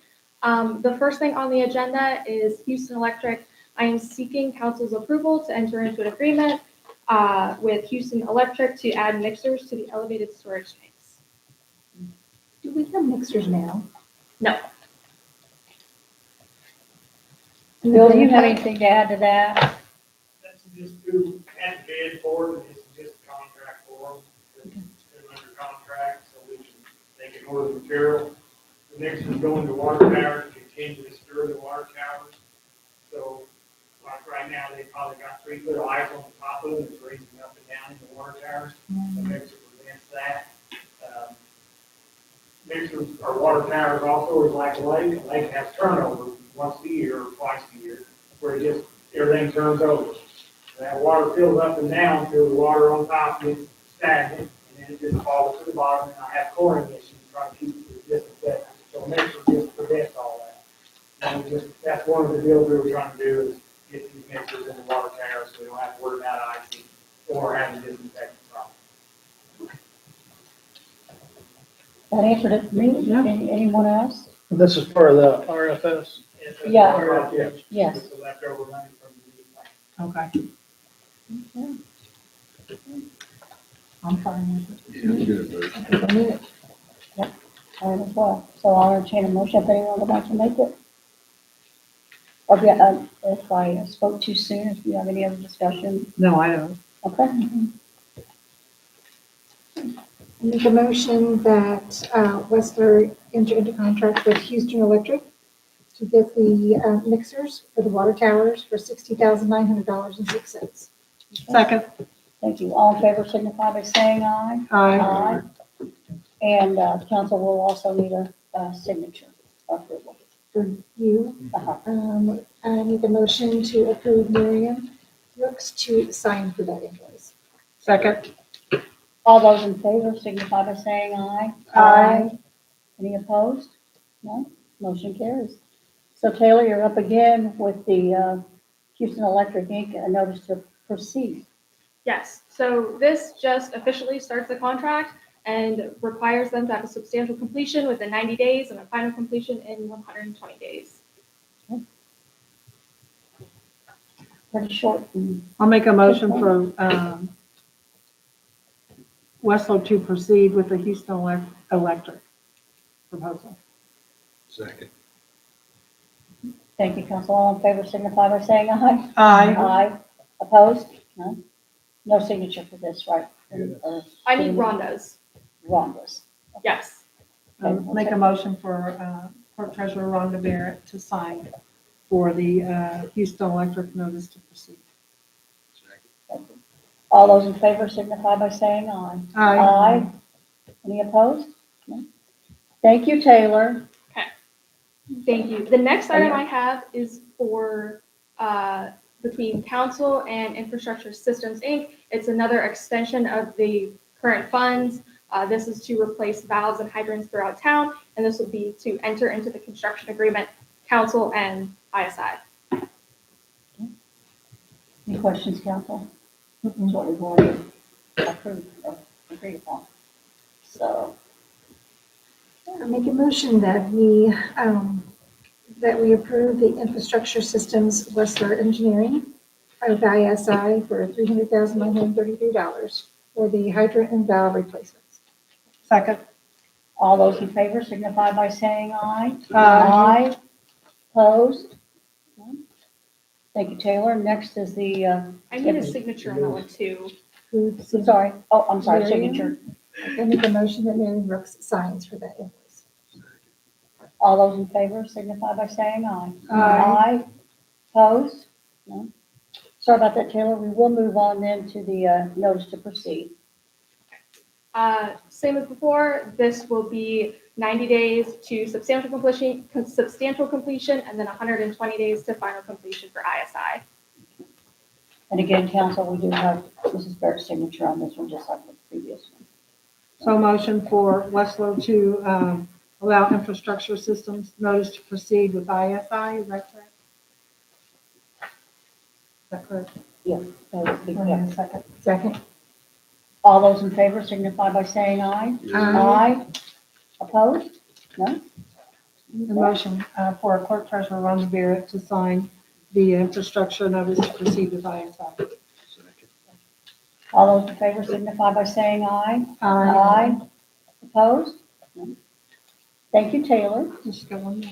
The first thing on the agenda is Houston Electric. I am seeking council's approval to enter into an agreement with Houston Electric to add mixers to the elevated storage tanks. Do we have mixers now? No. Bill, do you have anything to add to that? That's just who had the bid for it, and this is just a contract for them. It's been under contract, so they can order the material. The mixers go into water towers, and continue to stir the water towers. So, like right now, they probably got 3 foot of ice on the top of them, it's raising up and down in the water towers. The mixer prevents that. Mixers or water towers also is like a lake. A lake has turnover once a year or twice a year, where it just, everything turns over. That water fills up and down till the water on top gets stagnant, and then it just falls to the bottom, and I have chlorine issues trying to keep the disinfectant. So a mixer just prevents all that. And that's one of the deals we were trying to do is get these mixers in the water towers so we don't have to worry about icing or having disinfectant problems. That answered it for me. Anyone else? This is part of the RFS. Yeah. Yes. It's the leftover money from the plant. Okay. I'm fine with it. Yeah, I'm good with it. I am as well. So I'll entertain a motion if anyone would like to make it. Or if I spoke too soon, if you have any other discussion. No, I don't. Okay. Make a motion that Westler enter into contract with Houston Electric to get the mixers for the water towers for $60,900.06. Second. Thank you. All in favor signify by saying aye. Aye. And council will also need a signature approval. For you, Uh-huh. I make a motion to approve Miriam Brooks to sign for that invoice. Second. All those in favor signify by saying aye. Aye. Any opposed? No? Motion carries. So Taylor, you're up again with the Houston Electric Inc., a notice to proceed. Yes. So this just officially starts the contract and requires them to have a substantial completion within 90 days and a final completion in 120 days. Pretty short. I'll make a motion for Westler to proceed with the Houston Electric proposal. Second. Thank you, council. All in favor signify by saying aye. Aye. Aye. Opposed? No? No signature for this, right? I need Rhonda's. Rhonda's. Yes. Make a motion for Clerk Treasurer Rhonda Barrett to sign for the Houston Electric notice to proceed. All those in favor signify by saying aye. Aye. Any opposed? No? Thank you, Taylor. Thank you. The next item I have is for between council and Infrastructure Systems, Inc. It's another extension of the current funds. This is to replace valves and hydrants throughout town, and this will be to enter into the construction agreement, council and ISI. Any questions, council? That's what we've already approved or agreed upon. So, I make a motion that we approve the Infrastructure Systems Westler Engineering of ISI for $300,933 for the hydrant and valve replacements. Second. all those in favor signify by saying aye. Aye. Opposed? None? Thank you, Taylor. Next is the, I need a signature on that one too. sorry, oh, I'm sorry, Marion? signature. I make a motion that Mary Brooks signs for that invoice. All those in favor signify by saying aye. Aye. Opposed? No? Sorry about that, Taylor. We will move on then to the notice to proceed. Same as before, this will be 90 days to substantial completion, and then 120 days to final completion for ISI. And again, council, we do have Mrs. Barrett's signature on this one, just like the previous one. So motion for Westlow to allow infrastructure systems notice to proceed with ISI, is that correct? Is that correct? Yes. Second. Second. All those in favor signify by saying aye. Aye. Opposed? No? The motion for Clerk Treasurer Rhonda Barrett to sign the infrastructure notice to proceed with ISI. All those in favor signify by saying aye. Aye. Opposed? No. Thank you, Taylor. Just got one more.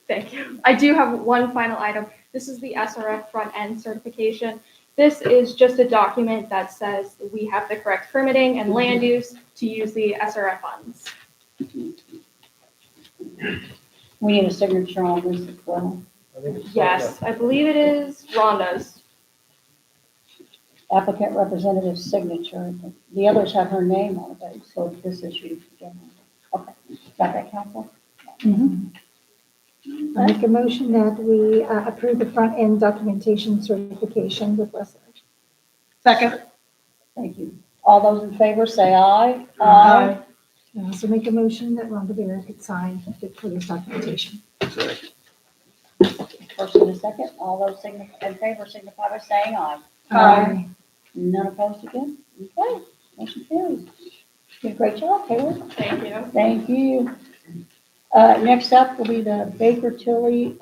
Thank you. I do have one final item. This is the SRF front-end certification. This is just a document that says we have the correct permitting and land use to use the SRF funds. We need a signature on this as well. Yes, I believe it is Rhonda's. Applicant representative signature. The others have her name on it, so this issue. Okay, got that, council? I make a motion that we approve the front-end documentation certification with Westlaw. Second. Thank you. All those in favor say aye. Aye. I also make a motion that Rhonda Barrett could sign for this documentation. Second. First and a second, all those in favor signify by saying aye. Aye. None opposed again? Okay, motion carries. You did a great job, Taylor. Thank you. Thank you. Next up will be the Baker Tilly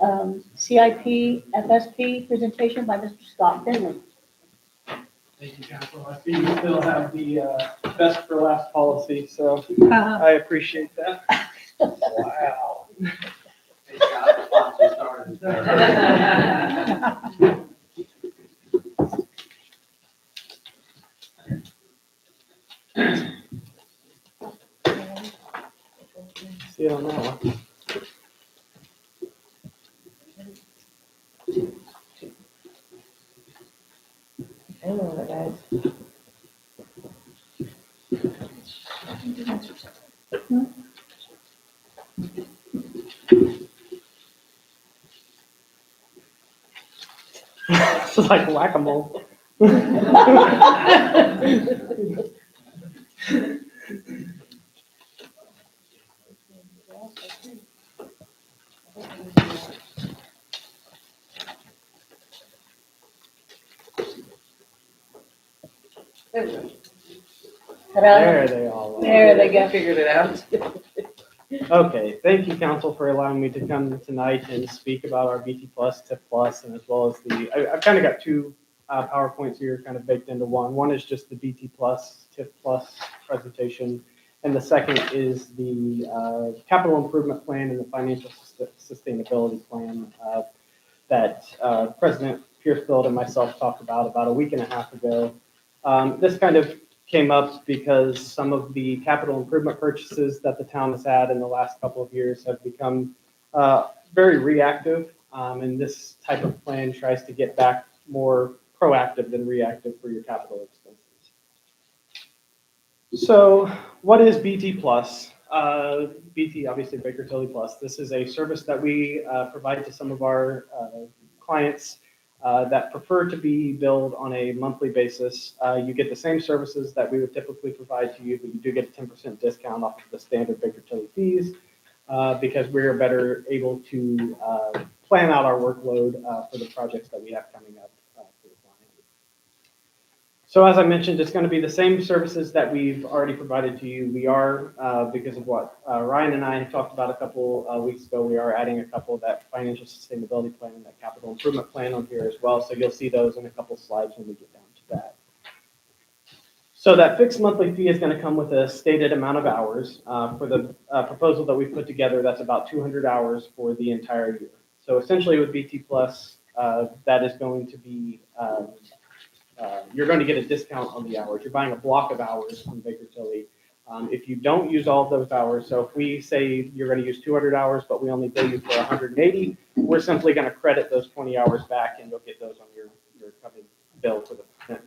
CIP FSP presentation by Mr. Scott Finley. Thank you, Council. I see you still have the best for last policy, so I appreciate that. Wow. Hey, Scott, once we started. See it on that one. Hang on, guys. It's like whack-a-mole. There they all are. There they go. Figured it out. Okay, thank you, council, for allowing me to come tonight and speak about our BT Plus, TIP Plus, and as well as I've kind of got two PowerPoints here kind of baked into one. One is just the BT Plus, TIP Plus presentation, and the second is the capital improvement plan and the financial sustainability plan that President Piercefield and myself talked about a week and a half ago. This kind of came up because some of the capital improvement purchases that the town has had in the last couple of years have become very reactive. And this type of plan tries to get back more proactive than reactive for your capital expenses. So what is BT Plus? BT, obviously Baker Tilly Plus. This is a service that we provide to some of our clients that prefer to be billed on a monthly basis. You get the same services that we would typically provide to you, but you do get a 10% discount off of the standard Baker Tilly fees because we're better able to plan out our workload for the projects that we have coming up for the client. So as I mentioned, it's going to be the same services that we've already provided to you. We are, because of what Ryan and I talked about a couple weeks ago, we are adding a couple of that financial sustainability plan and that capital improvement plan on here as well. So you'll see those in a couple slides when we get down to that. So that fixed monthly fee is going to come with a stated amount of hours. For the proposal that we've put together, that's about 200 hours for the entire year. So essentially with BT Plus, that is going to be you're going to get a discount on the hours. You're buying a block of hours from Baker Tilly. If you don't use all of those hours, so if we say you're going to use 200 hours, but we only bill you for 180, we're simply going to credit those 20 hours back and you'll get those on your coming bill for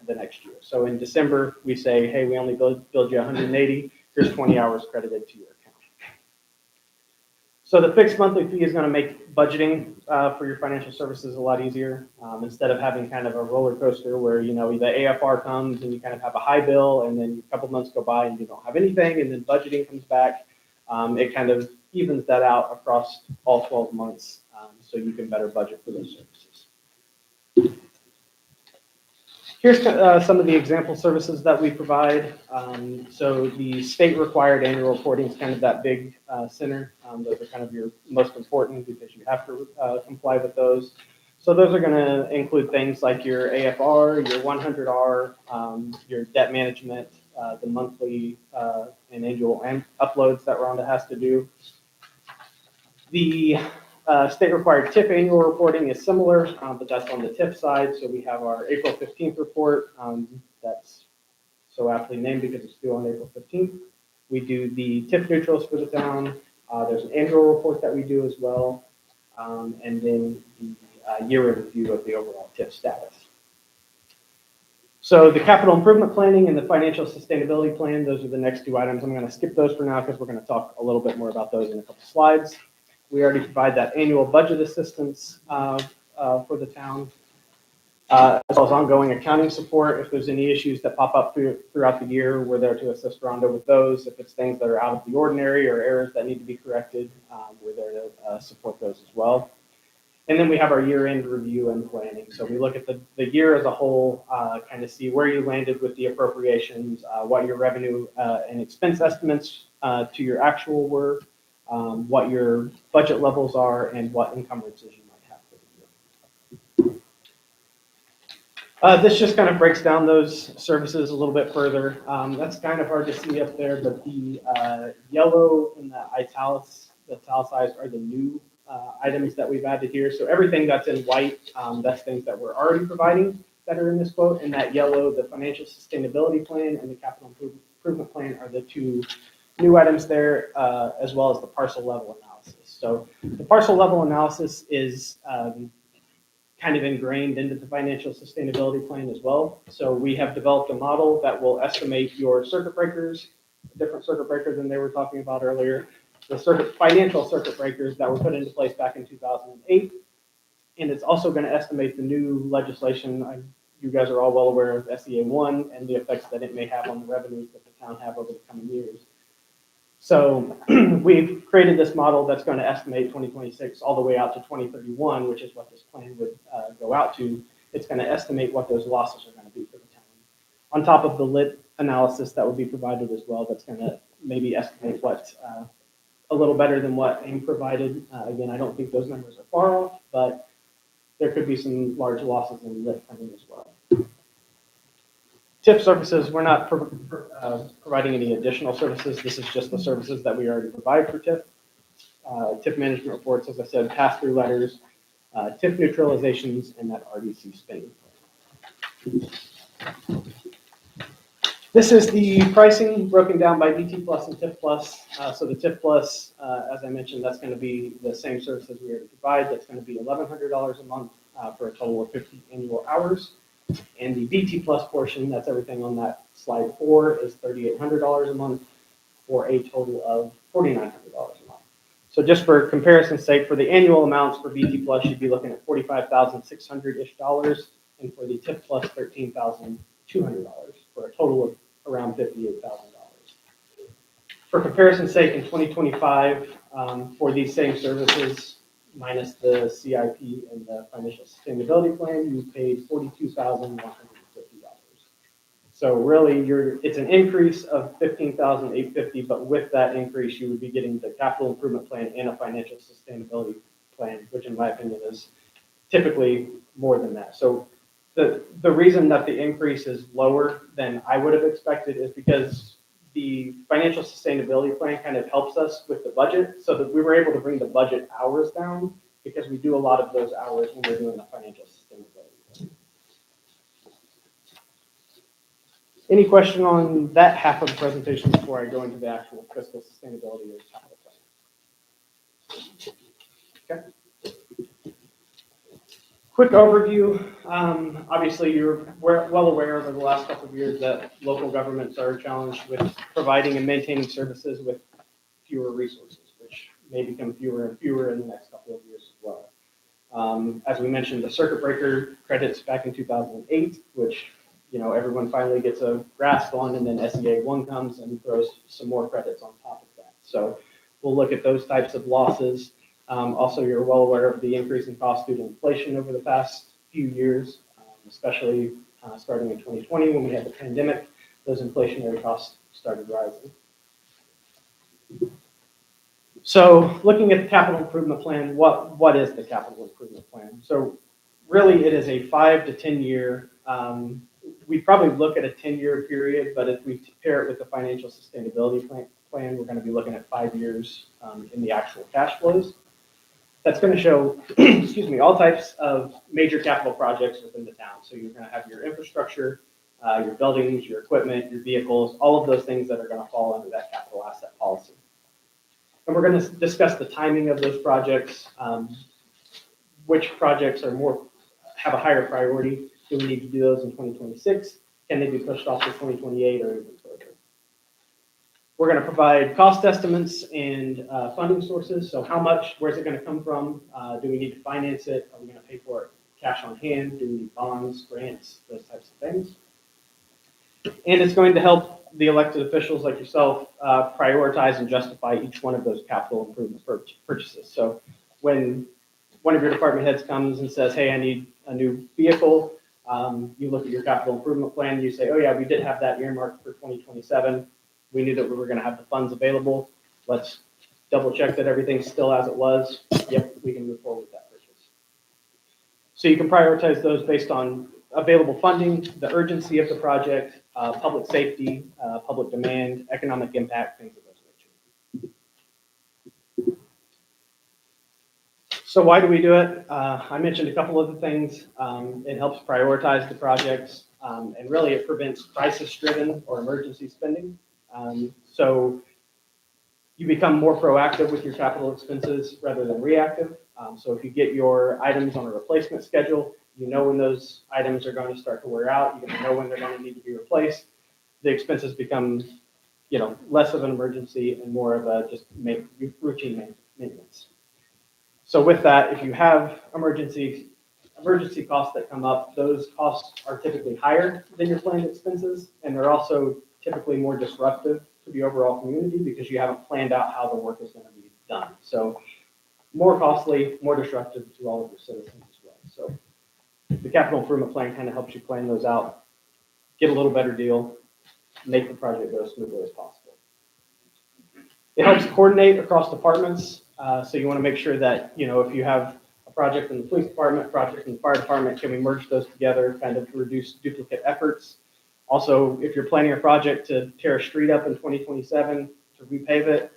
the next year. So in December, we say, hey, we only billed you 180, here's 20 hours credited to your account. So the fixed monthly fee is going to make budgeting for your financial services a lot easier. Instead of having kind of a roller coaster where, the AFR comes and you kind of have a high bill and then a couple months go by and you don't have anything and then budgeting comes back. It kind of evens that out across all 12 months so you can better budget for those services. Here's some of the example services that we provide. So the state required annual reporting is kind of that big center. Those are kind of your most important because you have to comply with those. So those are going to include things like your AFR, your 100R, your debt management, the monthly and annual uploads that Rhonda has to do. The state required TIF annual reporting is similar, but that's on the TIF side. So we have our April 15th report. That's so aptly named because it's due on April 15th. We do the TIF neutrals for the town. There's an annual report that we do as well. And then the year in review of the overall TIF status. So the capital improvement planning and the financial sustainability plan, those are the next two items. I'm going to skip those for now because we're going to talk a little bit more about those in a couple slides. We already provide that annual budget assistance for the town, as well as ongoing accounting support. If there's any issues that pop up throughout the year, we're there to assist Rhonda with those. If it's things that are out of the ordinary or errors that need to be corrected, we're there to support those as well. And then we have our year-end review and planning. So we look at the year as a whole, kind of see where you landed with the appropriations, what your revenue and expense estimates to your actual were, what your budget levels are, and what encumbrances you might have for the year. This just kind of breaks down those services a little bit further. That's kind of hard to see up there, but the yellow and the italicized are the new items that we've added here. So everything that's in white, that's things that we're already providing that are in this quote. And that yellow, the financial sustainability plan and the capital improvement plan are the two new items there, as well as the parcel level analysis. So the parcel level analysis is kind of ingrained into the financial sustainability plan as well. So we have developed a model that will estimate your circuit breakers, different circuit breakers than they were talking about earlier, the financial circuit breakers that were put into place back in 2008. And it's also going to estimate the new legislation. You guys are all well aware of SEA 1 and the effects that it may have on the revenues that the town have over the coming years. So we've created this model that's going to estimate 2026 all the way out to 2031, which is what this plan would go out to. It's going to estimate what those losses are going to be for the town. On top of the lit analysis that would be provided as well, that's going to maybe estimate what a little better than what AIM provided. Again, I don't think those numbers are far off, but there could be some large losses in lit coming as well. TIF services, we're not providing any additional services. This is just the services that we already provide for TIF. TIF management reports, as I said, pass-through letters, TIF neutralizations, and that RDC spending plan. This is the pricing broken down by BT Plus and TIF Plus. So the TIF Plus, as I mentioned, that's going to be the same services we already provide. That's going to be $1,100 a month for a total of 50 annual hours. And the BT Plus portion, that's everything on that slide 4, is $3,800 a month for a total of $4,900 a month. So just for comparison's sake, for the annual amounts for BT Plus, you'd be looking at $45,600-ish, and for the TIF Plus, $13,200 for a total of around $58,000. For comparison's sake, in 2025, for these same services, minus the CIP and the financial sustainability plan, you paid $42,150. So really, it's an increase of $15,850, but with that increase, you would be getting the capital improvement plan and a financial sustainability plan, which in my opinion is typically more than that. So the reason that the increase is lower than I would have expected is because the financial sustainability plan kind of helps us with the budget, so that we were able to bring the budget hours down because we do a lot of those hours when we're doing the financial sustainability plan. Any question on that half of the presentation before I go into the actual fiscal sustainability or capital plan? Okay. Quick overview. Obviously, you're well aware over the last couple of years that local governments are challenged with providing and maintaining services with fewer resources, which may become fewer and fewer in the next couple of years as well. As we mentioned, the circuit breaker credits back in 2008, which everyone finally gets a grasp on, and then SEA 1 comes and throws some more credits on top of that. So we'll look at those types of losses. Also, you're well aware of the increase in cost due to inflation over the past few years, especially starting in 2020 when we had the pandemic. Those inflationary costs started rising. So looking at the capital improvement plan, what is the capital improvement plan? So really it is a 5 to 10 year, we probably look at a 10-year period, but if we pair it with the financial sustainability plan, we're going to be looking at 5 years in the actual cash flows. That's going to show, excuse me, all types of major capital projects within the town. So you're going to have your infrastructure, your buildings, your equipment, your vehicles, all of those things that are going to fall under that capital asset policy. And we're going to discuss the timing of those projects, which projects have a higher priority. Do we need to do those in 2026? Can they be pushed off to 2028 or even further? We're going to provide cost estimates and funding sources. So how much, where's it going to come from? Do we need to finance it? Are we going to pay for it cash on hand? Do we need bonds, grants, those types of things? And it's going to help the elected officials like yourself prioritize and justify each one of those capital improvement purchases. So when one of your department heads comes and says, hey, I need a new vehicle, you look at your capital improvement plan, you say, oh yeah, we did have that earmarked for 2027. We knew that we were going to have the funds available. Let's double check that everything's still as it was. Yep, we can move forward with that purchase. So you can prioritize those based on available funding, the urgency of the project, public safety, public demand, economic impact, things of those nature. So why do we do it? I mentioned a couple of the things. It helps prioritize the projects, and really it prevents crisis-driven or emergency spending. So you become more proactive with your capital expenses rather than reactive. So if you get your items on a replacement schedule, you know when those items are going to start to wear out, you're going to know when they're going to need to be replaced. The expenses become, less of an emergency and more of a just routine maintenance. So with that, if you have emergency costs that come up, those costs are typically higher than your planned expenses, and they're also typically more disruptive to the overall community because you haven't planned out how the work is going to be done. So more costly, more disruptive to all of your citizens as well. So the capital improvement plan kind of helps you plan those out, get a little better deal, make the project go as smoothly as possible. It helps coordinate across departments. So you want to make sure that, if you have a project in the police department, project in the fire department, can we merge those together, kind of reduce duplicate efforts? Also, if you're planning a project to tear a street up in 2027 to repave it,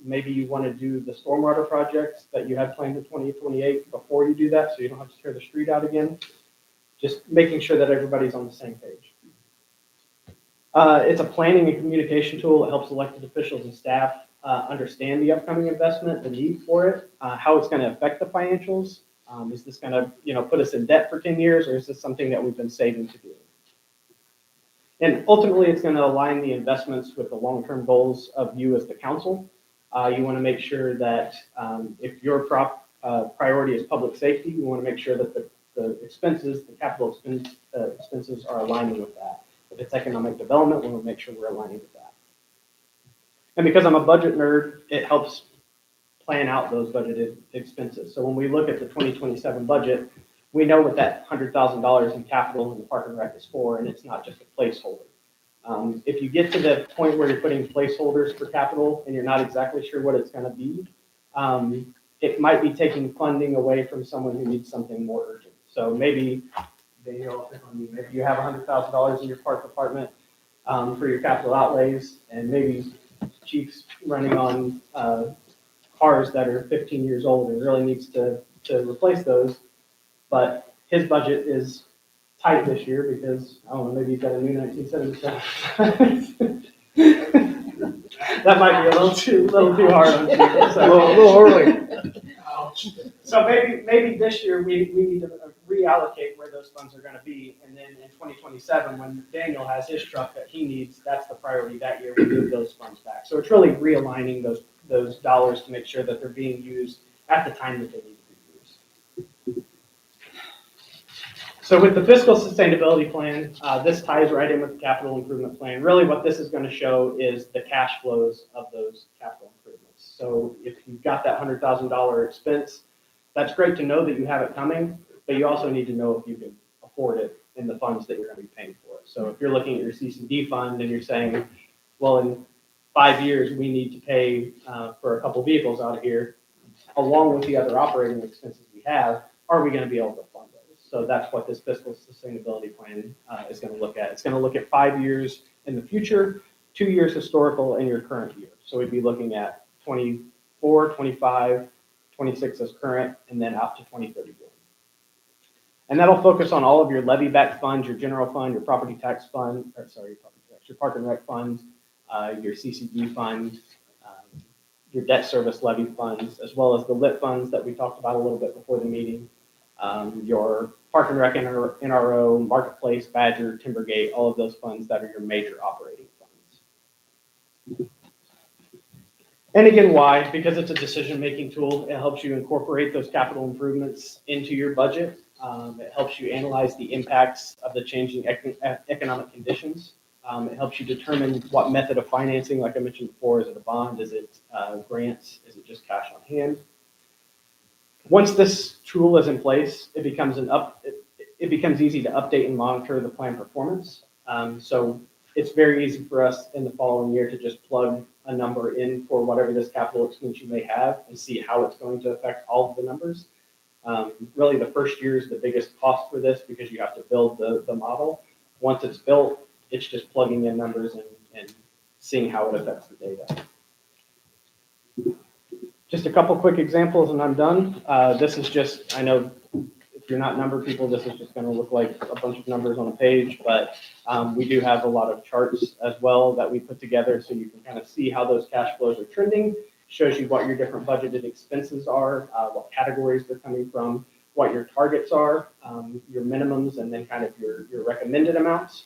maybe you want to do the stormwater projects that you had planned in 2028 before you do that, so you don't have to tear the street out again. Just making sure that everybody's on the same page. It's a planning and communication tool. It helps elected officials and staff understand the upcoming investment, the need for it, how it's going to affect the financials. Is this going to, put us in debt for 10 years, or is this something that we've been saving to do? And ultimately, it's going to align the investments with the long-term goals of you as the council. You want to make sure that if your priority is public safety, you want to make sure that the expenses, the capital expenses are aligning with that. If it's economic development, we want to make sure we're aligning with that. And because I'm a budget nerd, it helps plan out those budgeted expenses. So when we look at the 2027 budget, we know what that $100,000 in capital in the Park and Rec is for, and it's not just a placeholder. If you get to the point where you're putting placeholders for capital and you're not exactly sure what it's going to be, it might be taking funding away from someone who needs something more urgent. So maybe, Daniel, maybe you have $100,000 in your park department for your capital outlays, and maybe Chief's running on cars that are 15 years old and really needs to replace those. But his budget is tight this year because, I don't know, maybe he's got a new 1977. That might be a little too hard on you. So, A little early. So maybe this year we need to reallocate where those funds are going to be. And then in 2027, when Daniel has his truck that he needs, that's the priority that year. We move those funds back. So it's really realigning those dollars to make sure that they're being used at the time that they need to be used. So with the fiscal sustainability plan, this ties right in with the capital improvement plan. Really what this is going to show is the cash flows of those capital improvements. So if you've got that $100,000 expense, that's great to know that you have it coming, but you also need to know if you can afford it in the funds that you're going to be paying for it. So if you're looking at your CCD fund and you're saying, well, in 5 years, we need to pay for a couple vehicles out of here, along with the other operating expenses we have, are we going to be able to fund those? So that's what this fiscal sustainability plan is going to look at. It's going to look at 5 years in the future, 2 years historical, and your current year. So we'd be looking at 24, 25, 26 as current, and then out to 2031. And that'll focus on all of your levy back funds, your general fund, your property tax fund, or sorry, your property tax, your park and rec funds, your CCD fund, your debt service levy funds, as well as the lit funds that we talked about a little bit before the meeting, your park and rec NRO, marketplace, Badger, Timbergate, all of those funds that are your major operating funds. And again, why? Because it's a decision-making tool. It helps you incorporate those capital improvements into your budget. It helps you analyze the impacts of the changing economic conditions. It helps you determine what method of financing, like I mentioned before, is it a bond, is it grants, is it just cash on hand? Once this tool is in place, it becomes it becomes easy to update and monitor the plan performance. So it's very easy for us in the following year to just plug a number in for whatever this capital expense you may have and see how it's going to affect all of the numbers. Really, the first year is the biggest cost for this because you have to build the model. Once it's built, it's just plugging in numbers and seeing how it affects the data. Just a couple quick examples and I'm done. This is just, I know if you're not number people, this is just going to look like a bunch of numbers on a page, but we do have a lot of charts as well that we put together so you can kind of see how those cash flows are trending. Shows you what your different budgeted expenses are, what categories they're coming from, what your targets are, your minimums, and then kind of your recommended amounts.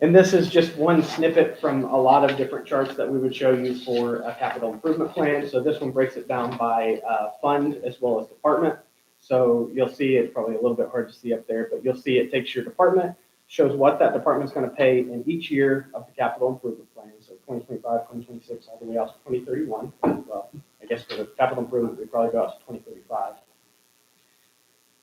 And this is just one snippet from a lot of different charts that we would show you for a capital improvement plan. So this one breaks it down by fund as well as department. So you'll see it's probably a little bit hard to see up there, but you'll see it takes your department, shows what that department's going to pay in each year of the capital improvement plan. So 2025, 2026, all the way out to 2031. Well, I guess for the capital improvement, we probably go out to 2035.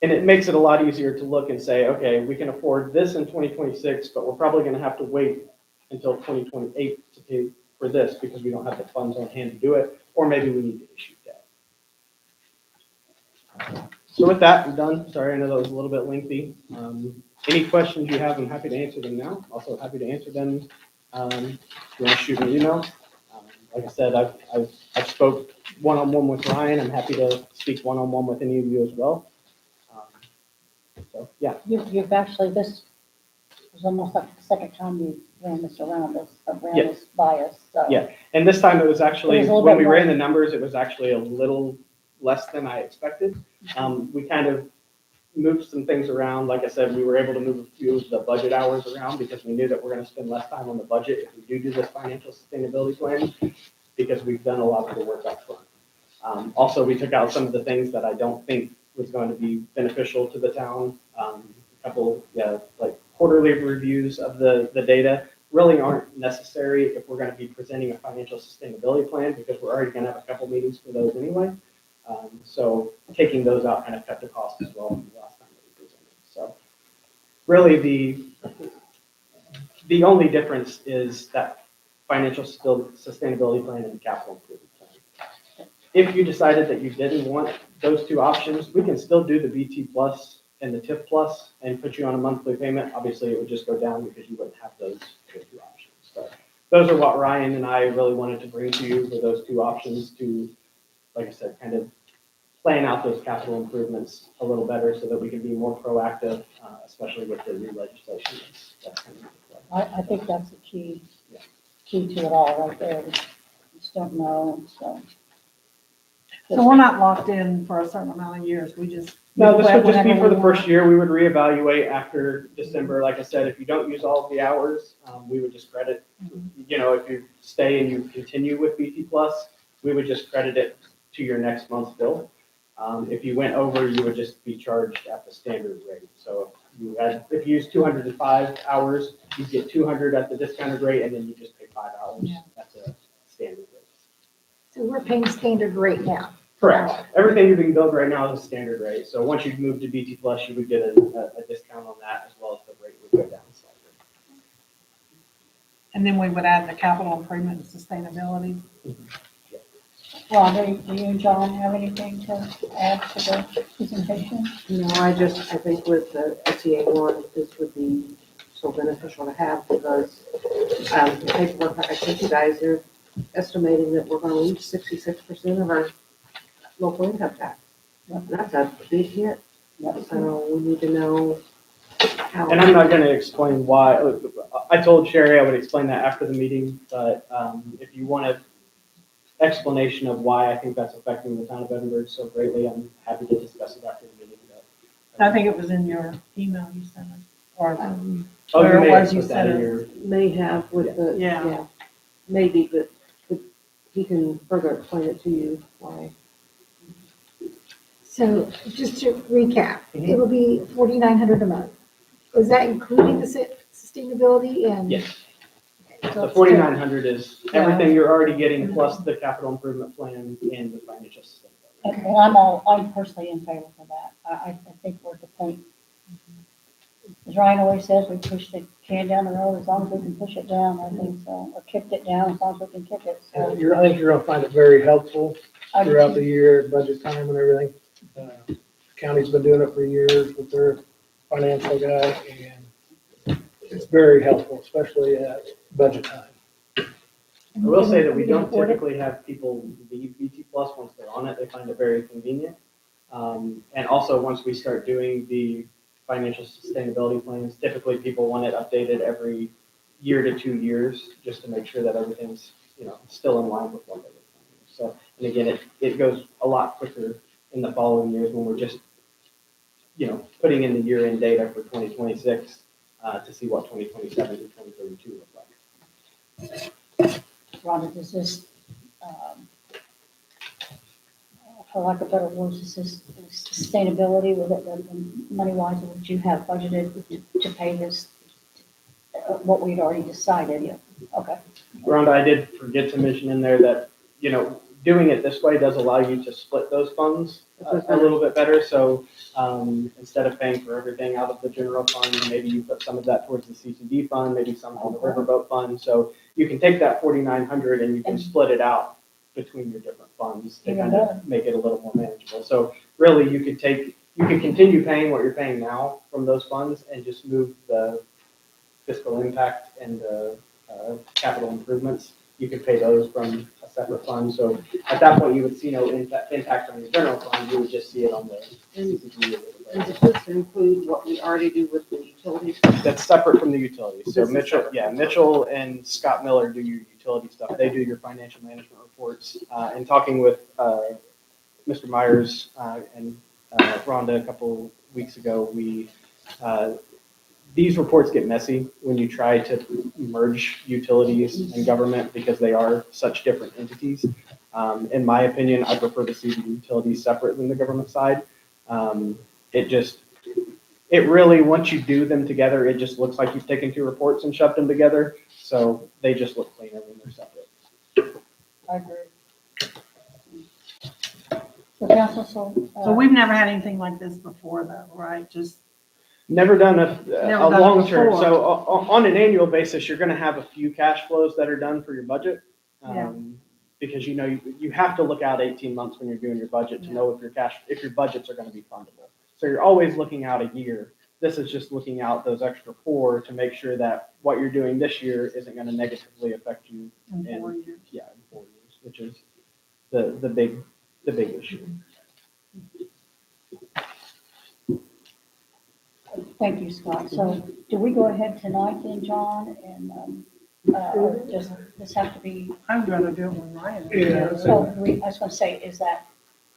And it makes it a lot easier to look and say, okay, we can afford this in 2026, but we're probably going to have to wait until 2028 to pay for this because we don't have the funds on hand to do it, or maybe we need to issue debt. So with that, I'm done. Sorry, I know that was a little bit lengthy. Any questions you have, I'm happy to answer them now. Also happy to answer them if you want to shoot me an email. Like I said, I've spoke one-on-one with Ryan. I'm happy to speak one-on-one with any of you as well. So, yeah. You've actually, this was almost like the second time you ran this by us, so. Yeah, and this time it was actually, It was a little when bit we ran more. the numbers, it was actually a little less than I expected. We kind of moved some things around. Like I said, we were able to move a few of the budget hours around because we knew that we're going to spend less time on the budget if we do this financial sustainability plan because we've done a lot of the work up front. Also, we took out some of the things that I don't think was going to be beneficial to the town. A couple, like quarterly reviews of the data really aren't necessary if we're going to be presenting a financial sustainability plan because we're already going to have a couple meetings for those anyway. So taking those out kind of cut the cost as well from the last time that we presented. So really the only difference is that financial sustainability plan and the capital improvement plan. If you decided that you didn't want those two options, we can still do the BT Plus and the TIF Plus and put you on a monthly payment. Obviously, it would just go down because you wouldn't have those two options. So those are what Ryan and I really wanted to bring to you, were those two options to, like I said, kind of plan out those capital improvements a little better so that we can be more proactive, especially with the new legislation that's coming into play. I think that's the key to it all right there. We just don't know, so. So we're not locked in for a certain amount of years. We just No, this would just be Whatever for the we first want. year. We would reevaluate after December. Like I said, if you don't use all of the hours, we would just credit. You know, if you stay and you continue with BT Plus, we would just credit it to your next month's bill. If you went over, you would just be charged at the standard rate. So if you use 205 hours, you get 200 at the discounted rate, and then you just pay 5 hours at the standard rate. So we're paying standard rate now. Correct. Everything you're being billed right now is a standard rate. So once you move to BT Plus, you would get a discount on that as well as the rate would go down slightly. And then we would add the capital improvement and sustainability. Rhonda, do you and John have anything to add to the presentation? No, I think with the SEA one, this would be so beneficial to have because, the paperwork, like I sent you guys, they're estimating that we're gonna lose 66% of our local income tax. That's a big hit. So we need to know how. And I'm not going to explain why. I told Sherry I would explain that after the meeting, but if you want an explanation of why I think that's affecting the town of Edinburgh so greatly, I'm happy to discuss it after the meeting. I think it was in your email you sent us, or Oh, where you it may have was you put that sent in us. your. May have with the, Yeah. yeah, maybe, but he can further explain it to you why. So just to recap, Mhm. it will be 4,900 a month. Is that including the sustainability and? Yes. Okay, so The it's 4,900 is everything you're already getting plus the capital improvement plan and the financial sustainability. And I'm personally in favor of that. I think we're at the point, as Ryan always says, we push the can down the road as long as we can push it down, I think so, or kicked it down as long as we can kick it, so. I think you're gonna find it very helpful I do throughout too. the year, budget time and everything. County's been doing it for years with their financial guy, and it's very helpful, especially at budget time. I will say that we don't typically have people leave BT Plus once they're on it. They find it very convenient. And also, once we start doing the financial sustainability plans, typically people want it updated every year to 2 years, just to make sure that everything's, still in line with what they were planning. So, and again, it goes a lot quicker in the following years when we're just, putting in the year-end data for 2026 to see what 2027 to 2032 look like. Rhonda, does this, for lack of better words, is this sustainability with it, money-wise, would you have budgeted to pay this, what we'd already decided? Yeah. Okay. Rhonda, I did forget to mention in there that, doing it this way does allow you to split those funds a little bit better. So instead of paying for everything out of the general fund, maybe you put some of that towards the CCD fund, maybe some on the riverboat fund. So you can take that 4,900 and you can split it out between your different funds to kind of make it a little more manageable. So really, you could continue paying what you're paying now from those funds and just move the fiscal impact and the capital improvements. You could pay those from a separate fund. So at that point, you would see no impact on your general fund. You would just see it on the CCD. And does this include what we already do with the utilities? That's separate from the utilities. So This is separate. Mitchell and Scott Miller do your utility stuff. They do your financial management reports. And talking with Mr. Myers and Rhonda a couple weeks ago, these reports get messy when you try to merge utilities and government because they are such different entities. In my opinion, I prefer to see the utilities separate than the government side. It really, once you do them together, it just looks like you've taken two reports and shoved them together. So they just look cleaner when they're separate. I agree. So council, So we've never had anything like this before though, right? Just, Never done Never a done it long term. before. So on an annual basis, you're going to have a few cash flows that are done for your budget. Yeah. Because you have to look out 18 months when you're doing your budget to know if your budgets are going to be fundable. So you're always looking out a year. This is just looking out those extra 4 to make sure that what you're doing this year isn't going to negatively affect you in 4 years. in 4 years, which is the big issue. thank you, Scott. So do we go ahead tonight then, John, and or does this have to be? I'd rather do it when Ryan. Yeah. So I was going to say,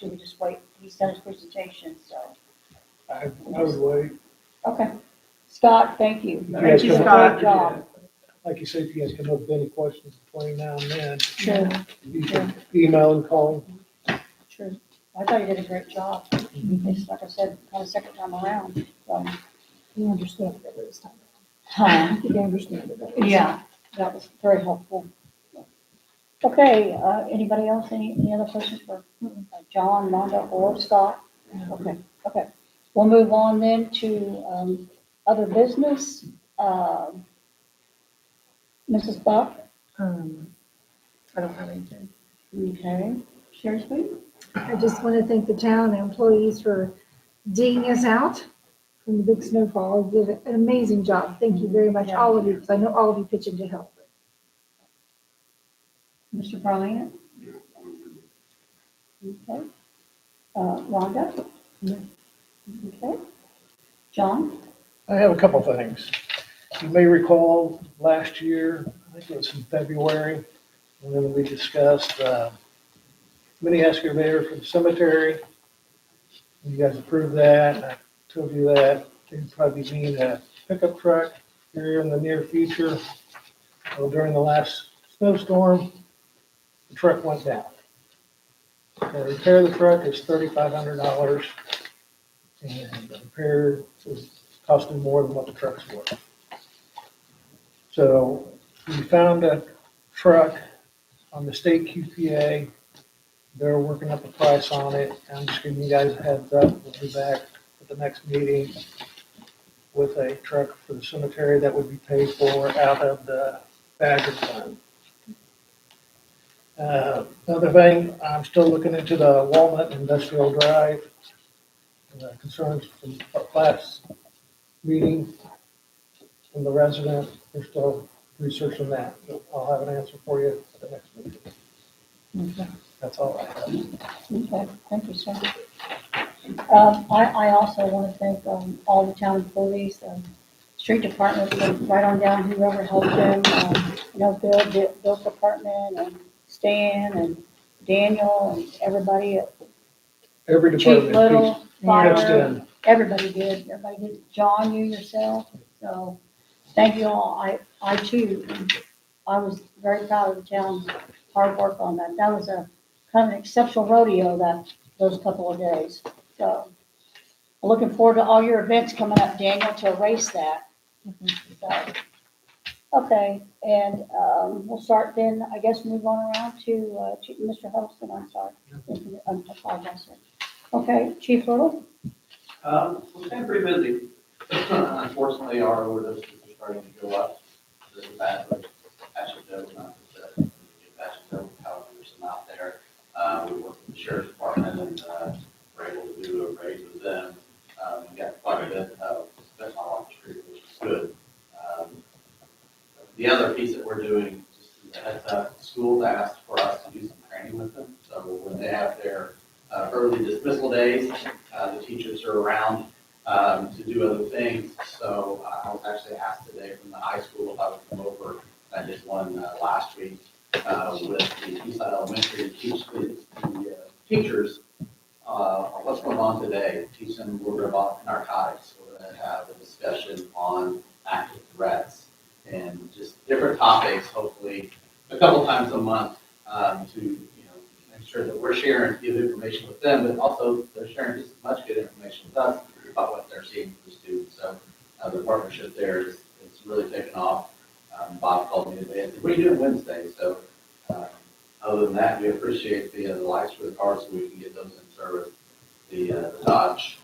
do we just wait? He's done his presentation, so I would wait. Okay. Scott, thank you. You guys You did a can- great job. Like you said, if you guys come up with any questions between now and then, Sure, you can email and call. sure. I thought you did a great job. It's like I said, kind of second time around, so. You understand it this time. Huh? You understand it. Yeah, that was very helpful. Okay, anybody else, any other questions for John, Rhonda, or Scott? Okay, okay. We'll move on then to, other business. Mrs. Buck? I don't have anything. Okay. Sherry Sweet? I just want to thank the town employees for digging us out from the big snowfall. You did an amazing job. Thank you very much, all of you, because I know all of you pitched in to help. Mr. Bryant? Okay. Rhonda? Okay. John? I have a couple things. You may recall last year, I think it was in February, when we discussed mini excavator for the cemetery. You guys approved that, and I told you that it'd probably be a pickup truck here in the near future. Well, during the last snowstorm, the truck went down. To repair the truck is $3,500, and the repair is costing more than what the truck's worth. So we found a truck on the state QPA. They're working up a price on it. I'm just giving you guys a heads up. We'll be back at the next meeting with a truck for the cemetery that would be paid for out of the Badger Fund. Another thing, I'm still looking into the Walnut Industrial Drive. Concerns from last meeting from the resident. We're still researching that. I'll have an answer for you at the next meeting. Okay. That's all I have. Okay, thank you, sir. I also want to thank, all the town employees, the street department, right on down whoever helped them, Bill's department, and Stan, and Daniel, and everybody, Every Chief department. Little, pitched Fire, in. everybody did, John, you yourself, so, thank you all. I too, I was very proud of the town's hard work on that. That was a kind of an exceptional rodeo those couple of days. So, I'm looking forward to all your events coming up, Daniel, to erase that. So, okay, and, we'll start then, I guess, move on around to, Mr. Huddleston, I'm sorry. I apologize, sir. Okay, Chief Little? We've been pretty busy. Unfortunately, our overdoses are starting to go up really bad, but actually, no, not just however, there's some out there. We worked with the sheriff's department and, were able to do a raid with them. We got quite a bit of spent on the street, which is good. The other piece that we're doing, just as a heads up, schools asked for us to do some training with them. So when they have their early dismissal days, the teachers are around to do other things. So I was actually asked today from the high school if I would come over. I did one last week with the Eastside Elementary to teach the teachers what's going on today, teach them a little bit about narcotics. We're going to have a discussion on active threats and just different topics, hopefully a couple times a month to make sure that we're sharing good information with them, but also they're sharing just as much good information with us about what they're seeing for the students. So the partnership there is really taken off. Bob called me today and said, "What are you doing Wednesday?" So other than that, we appreciate the lights for the cars so we can get those in service. The Dodge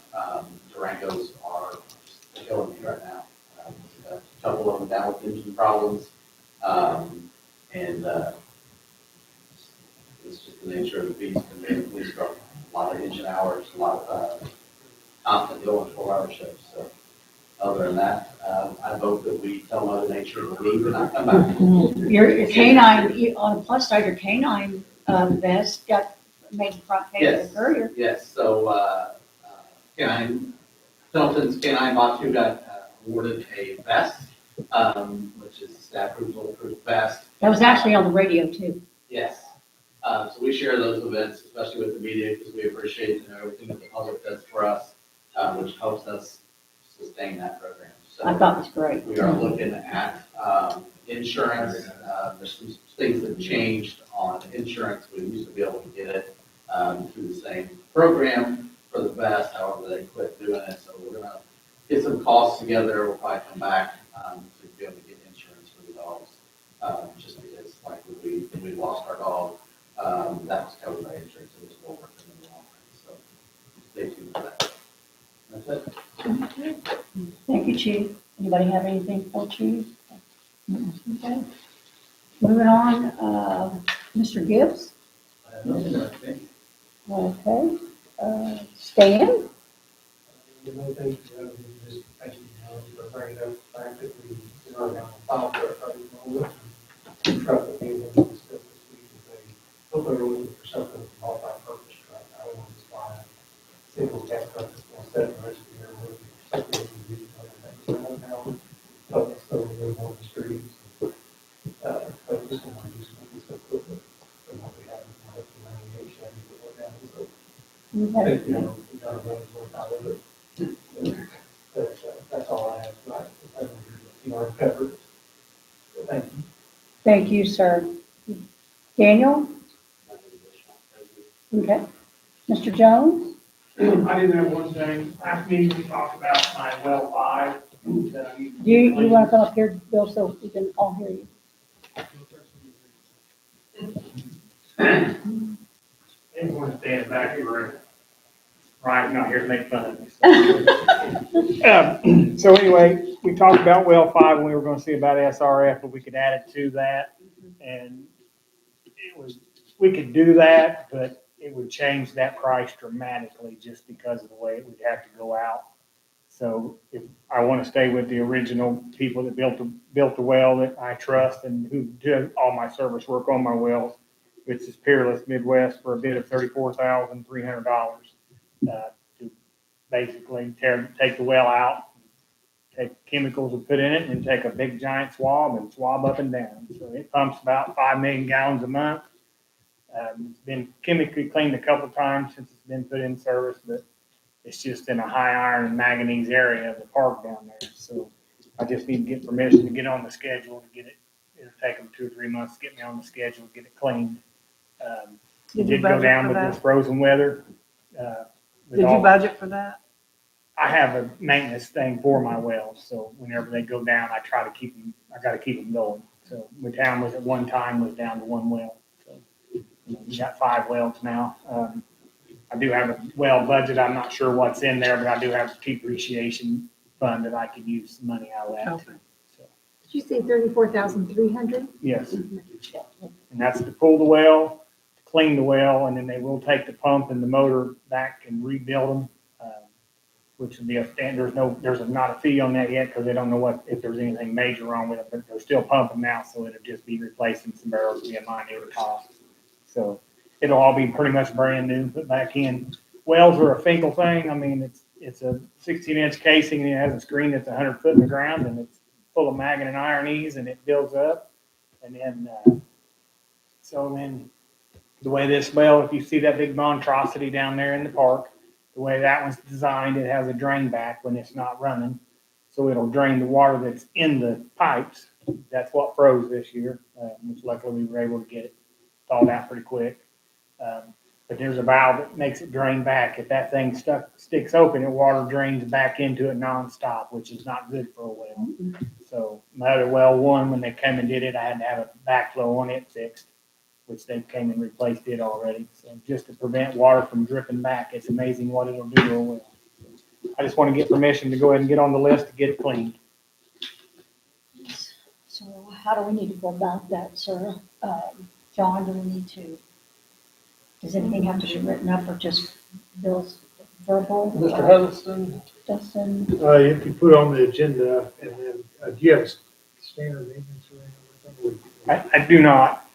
Durangos are just killing me right now. A couple of them down with engine problems, and it's just the nature of the beast. And being a police car, a lot of engine hours, a lot of constant going 4-hour shifts. So other than that, I vote that we tell Mother Nature to leave and not come back. Your canine, on the plus side, your canine, vest got made the front page of the Courier. Yes, so, Canine, Pendleton's Canine Box 2 got awarded a vest, which is staff approved vest. That was actually on the radio too. Yes. So we share those events, especially with the media, because we appreciate everything that the public does for us. which helps us sustain that program. So I thought it was great. we are looking at insurance. There's some things that changed on insurance. We used to be able to get it through the same program for the best, however, they quit doing it. So we're gonna get some costs together. We'll probably come back to be able to get insurance for the dogs. Just because, like, when we lost our dog, that was covered by insurance. It was lower than the long run. So stay tuned for that. That's it. Thank you, Chief. Anybody have anything for Chief? Okay. Moving on, Mr. Gibbs? Okay, Stan? Thank you, for bringing up the fact that we are down on file for a truck that we will discuss this week. Hopefully we're looking for something multi-purpose truck. I don't want to just buy a single gas truck that's going to set the rest of the year. We're looking for something that we use other things around town, help us go live on the streets. But just want to do something so quickly from what we have in the 98 Chevy that we're down. So Okay. thank you. We got a running work out of it. That's all I have. I don't you are covered. So thank you. Thank you, sir. Daniel? Okay. Mr. Jones? I didn't have one thing. Last meeting, we talked about my well 5. that I need to Do you clean. want to come up here, Bill, so we can all hear you? Anyone stand back here. Ryan's not here to make fun of me. So anyway, we talked about well 5 and we were going to see about SRF, but we could add it to that. And we could do that, but it would change that price dramatically just because of the way it would have to go out. So if I want to stay with the original people that built the well that I trust and who did all my service work on my wells, which is Peerless Midwest, for a bid of $34,300 to basically take the well out, take chemicals and put in it, and take a big giant swab and swab up and down. So it pumps about 5 million gallons a month. It's been chemically cleaned a couple of times since it's been put in service, but it's just in a high iron and manganese area of the park down there. So I just need to get permission to get on the schedule to get it. It'll take them 2 or 3 months to get me on the schedule to get it cleaned. Did you Did go budget down for with that? this frozen weather. Did you budget for that? I have a maintenance thing for my wells, so whenever they go down, I try to keep them, I gotta keep them going. So my town was at one time was down to 1 well. So, we got 5 wells now. I do have a well budget. I'm not sure what's in there, but I do have a depreciation fund that I could use some money out of that too. So, Did you say 34,300? yes. And that's to pull the well, to clean the well, and then they will take the pump and the motor back and rebuild them, which would be a standard. There's not a fee on that yet because they don't know if there's anything major wrong with it, but they're still pumping now, so it'll just be replacing some barrels, be a minor cost. So it'll all be pretty much brand new, put back in. Wells are a Finkel thing. I mean, it's a 16-inch casing and it has a screen that's 100 foot in the ground and it's full of magnet and iron-ese and it builds up. And then, so then the way this well, if you see that big monstrosity down there in the park, the way that one's designed, it has a drain back when it's not running. So it'll drain the water that's in the pipes. That's what froze this year, which luckily we were able to get it thawed out pretty quick. But there's a valve that makes it drain back. If that thing sticks open, the water drains back into it nonstop, which is not good for a well. So my other well 1, when they came and did it, I had to have a backflow on it fixed, which they came and replaced it already. So just to prevent water from dripping back, it's amazing what it'll do to a well. I just want to get permission to go ahead and get on the list to get it cleaned. So how do we need to go about that, sir? John, do we need to, does anything have to be written up or just Bill's verbal? Mr. Huddleston? Dustin? If you put on the agenda and then, do you have a standard maintenance or anything? I do not.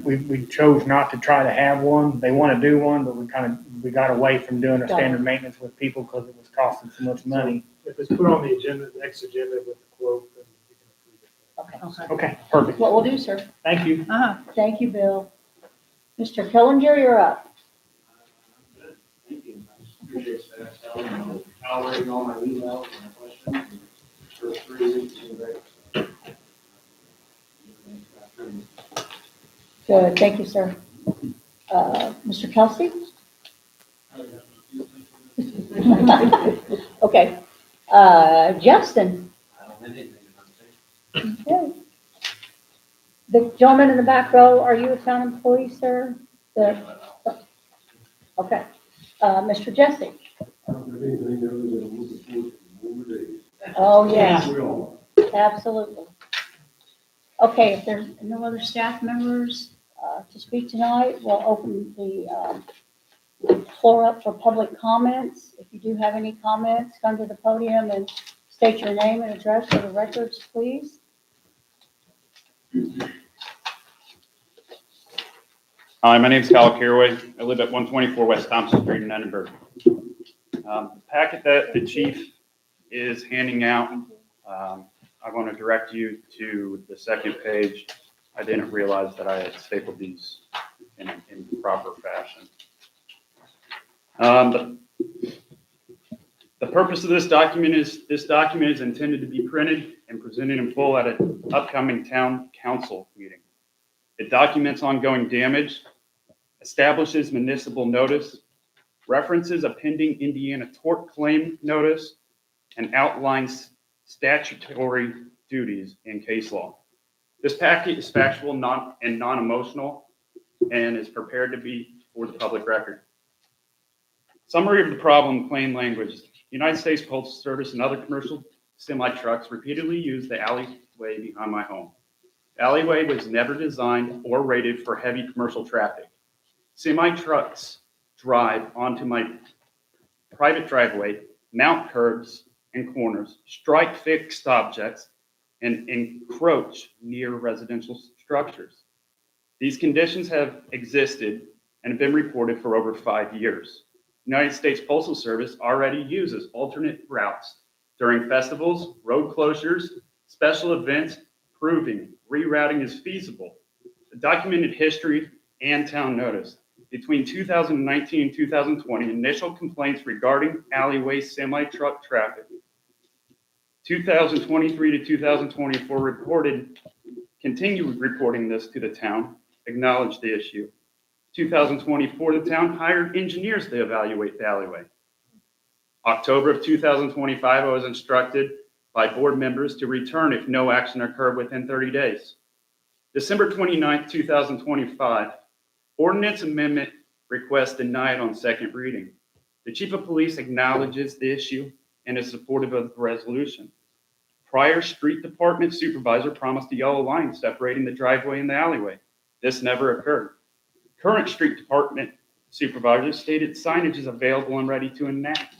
We chose not to try to have one. They want to do one, but we got away from doing a standard maintenance with people because it was costing so much money. If it's put on the agenda, the next agenda with the quote, then you can approve it. Okay. Okay, perfect. What we'll do, sir. Thank you. Thank you, Bill. Mr. Killinger, you're up. tolerating all my emails and my questions. And for 3 weeks, it's been great. Good, thank you, sir. Mr. Kelsey? Okay. Justin? I don't have anything to say. Okay. The gentleman in the back row, are you a town employee, sir? Okay. Mr. Jesse? I don't have anything other than I'm looking forward to the warmer days. Oh, yes, We all. absolutely. Okay, if there's no other staff members to speak tonight, we'll open the floor up for public comments. If you do have any comments, come to the podium and state your name and address for the records, please. Hi, my name's Kyle Caraway. I live at 124 West Thompson Street in Edinburgh. The packet that the chief is handing out, I want to direct you to the second page. I didn't realize that I had stapled these in proper fashion. The purpose of this document is intended to be printed and presented in full at an upcoming town council meeting. It documents ongoing damage, establishes municipal notice, references a pending Indiana tort claim notice, and outlines statutory duties and case law. This packet is factual and non-emotional and is prepared to be for the public record. Summary of the problem, plain language. United States Postal Service and other commercial semi-trucks repeatedly use the alleyway behind my home. The alleyway was never designed or rated for heavy commercial traffic. Semi-trucks drive onto my private driveway, mount curbs and corners, strike fixed objects, and encroach near residential structures. These conditions have existed and have been reported for over 5 years. United States Postal Service already uses alternate routes during festivals, road closures, special events, proving rerouting is feasible. The documented history and town notice. Between 2019 and 2020, initial complaints regarding alleyway semi-truck traffic. 2023 to 2024 continued reporting this to the town, acknowledged the issue. 2024, the town hired engineers to evaluate the alleyway. October of 2025, I was instructed by board members to return if no action occurred within 30 days. December 29th, 2025, ordinance amendment request denied on second reading. The chief of police acknowledges the issue and is supportive of the resolution. Prior street department supervisor promised a yellow line separating the driveway and the alleyway. This never occurred. Current street department supervisor stated signage is available and ready to enact.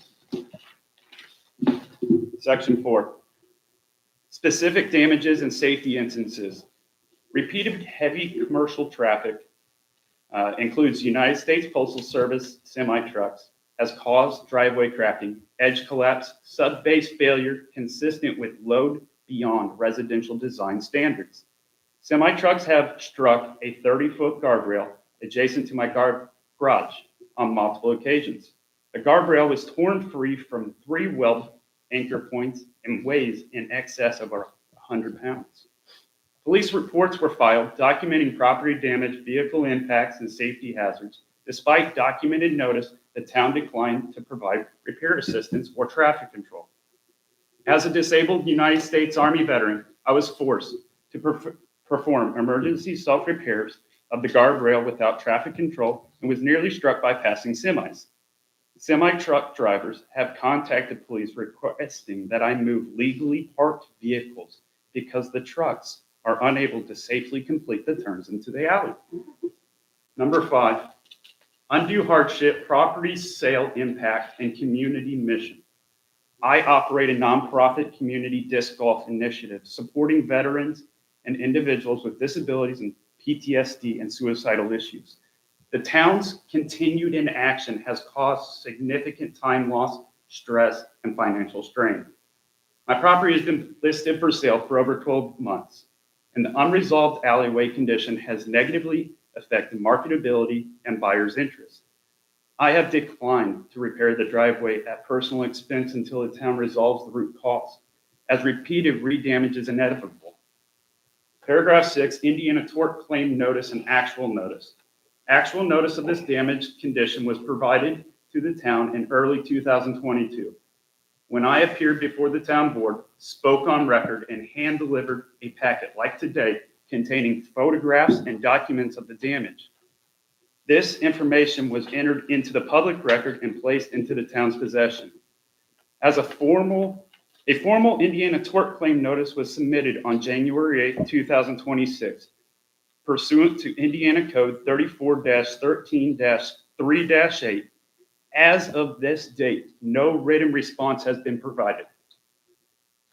Section 4. Specific damages and safety instances. Repeated heavy commercial traffic includes United States Postal Service semi-trucks, has caused driveway cracking, edge collapse, sub-base failure consistent with load beyond residential design standards. Semi-trucks have struck a 30-foot guardrail adjacent to my garage on multiple occasions. The guardrail was torn free from 3 weld anchor points and weighs in excess of 100 pounds. Police reports were filed documenting property damage, vehicle impacts, and safety hazards. Despite documented notice, the town declined to provide repair assistance or traffic control. As a disabled United States Army veteran, I was forced to perform emergency self-repairs of the guardrail without traffic control and was nearly struck by passing semis. Semi-truck drivers have contacted police requesting that I move legally parked vehicles because the trucks are unable to safely complete the turns into the alley. Number 5, undue hardship, property sale impact, and community mission. I operate a nonprofit community disc golf initiative supporting veterans and individuals with disabilities and PTSD and suicidal issues. The town's continued inaction has caused significant time loss, stress, and financial strain. My property has been listed for sale for over 12 months, and the unresolved alleyway condition has negatively affected marketability and buyers' interest. I have declined to repair the driveway at personal expense until the town resolves the root cause, as repeated redamage is inevitable. Paragraph 6, Indiana tort claim notice and actual notice. Actual notice of this damaged condition was provided to the town in early 2022. When I appeared before the town board, spoke on record, and hand-delivered a packet like today containing photographs and documents of the damage. This information was entered into the public record and placed into the town's possession. As a formal Indiana tort claim notice was submitted on January 8, 2026, pursuant to Indiana Code 34-13-3-8. As of this date, no written response has been provided.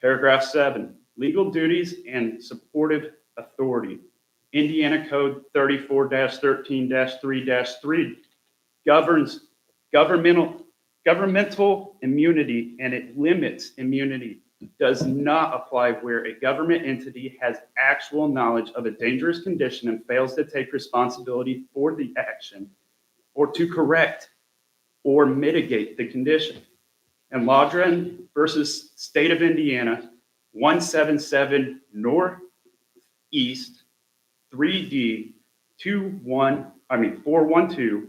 Paragraph 7, legal duties and supportive authority. Indiana Code 34-13-3-3 governs governmental immunity, and it limits immunity. Does not apply where a government entity has actual knowledge of a dangerous condition and fails to take responsibility for the action or to correct or mitigate the condition. And Lodgren versus State of Indiana, 177 Northeast 3D 412,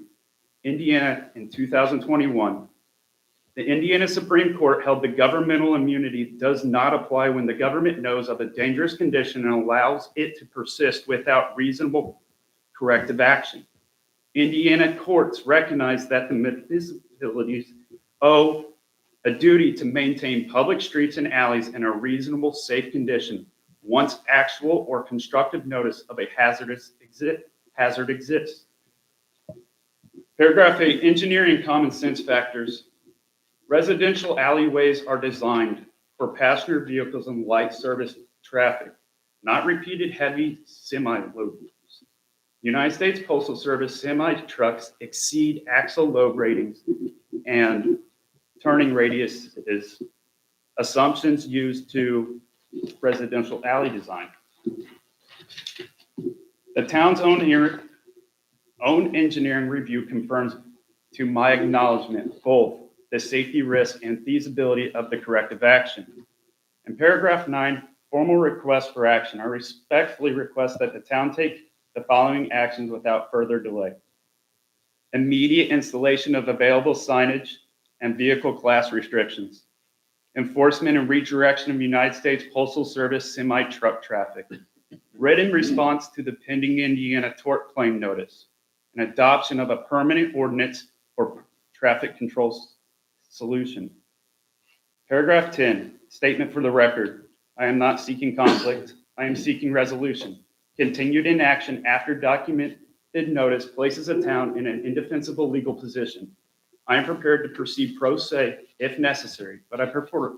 Indiana in 2021. The Indiana Supreme Court held the governmental immunity does not apply when the government knows of a dangerous condition and allows it to persist without reasonable corrective action. Indiana courts recognize that the municipalities owe a duty to maintain public streets and alleys in a reasonable, safe condition once actual or constructive notice of a hazard exists. Paragraph 8, engineering common sense factors. Residential alleyways are designed for passenger vehicles and light service traffic, not repeated heavy semi-loads. United States Postal Service semi-trucks exceed axle load ratings and turning radius is assumptions used to residential alley design. The town's own engineering review confirms to my acknowledgement both the safety risk and feasibility of the corrective action. In paragraph 9, formal request for action, I respectfully request that the town take the following actions without further delay. Immediate installation of available signage and vehicle class restrictions. Enforcement and redirection of United States Postal Service semi-truck traffic. Written response to the pending Indiana tort claim notice. And adoption of a permanent ordinance or traffic control solution. Paragraph 10, statement for the record. I am not seeking conflict. I am seeking resolution. Continued inaction after documented notice places a town in an indefensible legal position. I am prepared to proceed pro se if necessary, but I prefer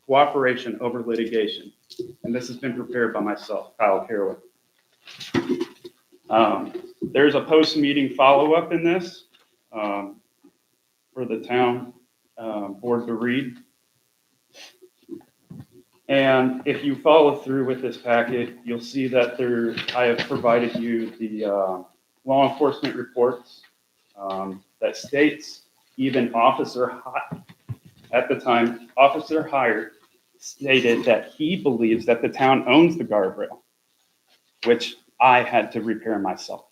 cooperation over litigation. And this has been prepared by myself, Kyle Caraway. There's a post-meeting follow-up in this for the town board to read. And if you follow through with this packet, you'll see that I have provided you the law enforcement reports that states even at the time, Officer Hire stated that he believes that the town owns the guardrail, which I had to repair myself.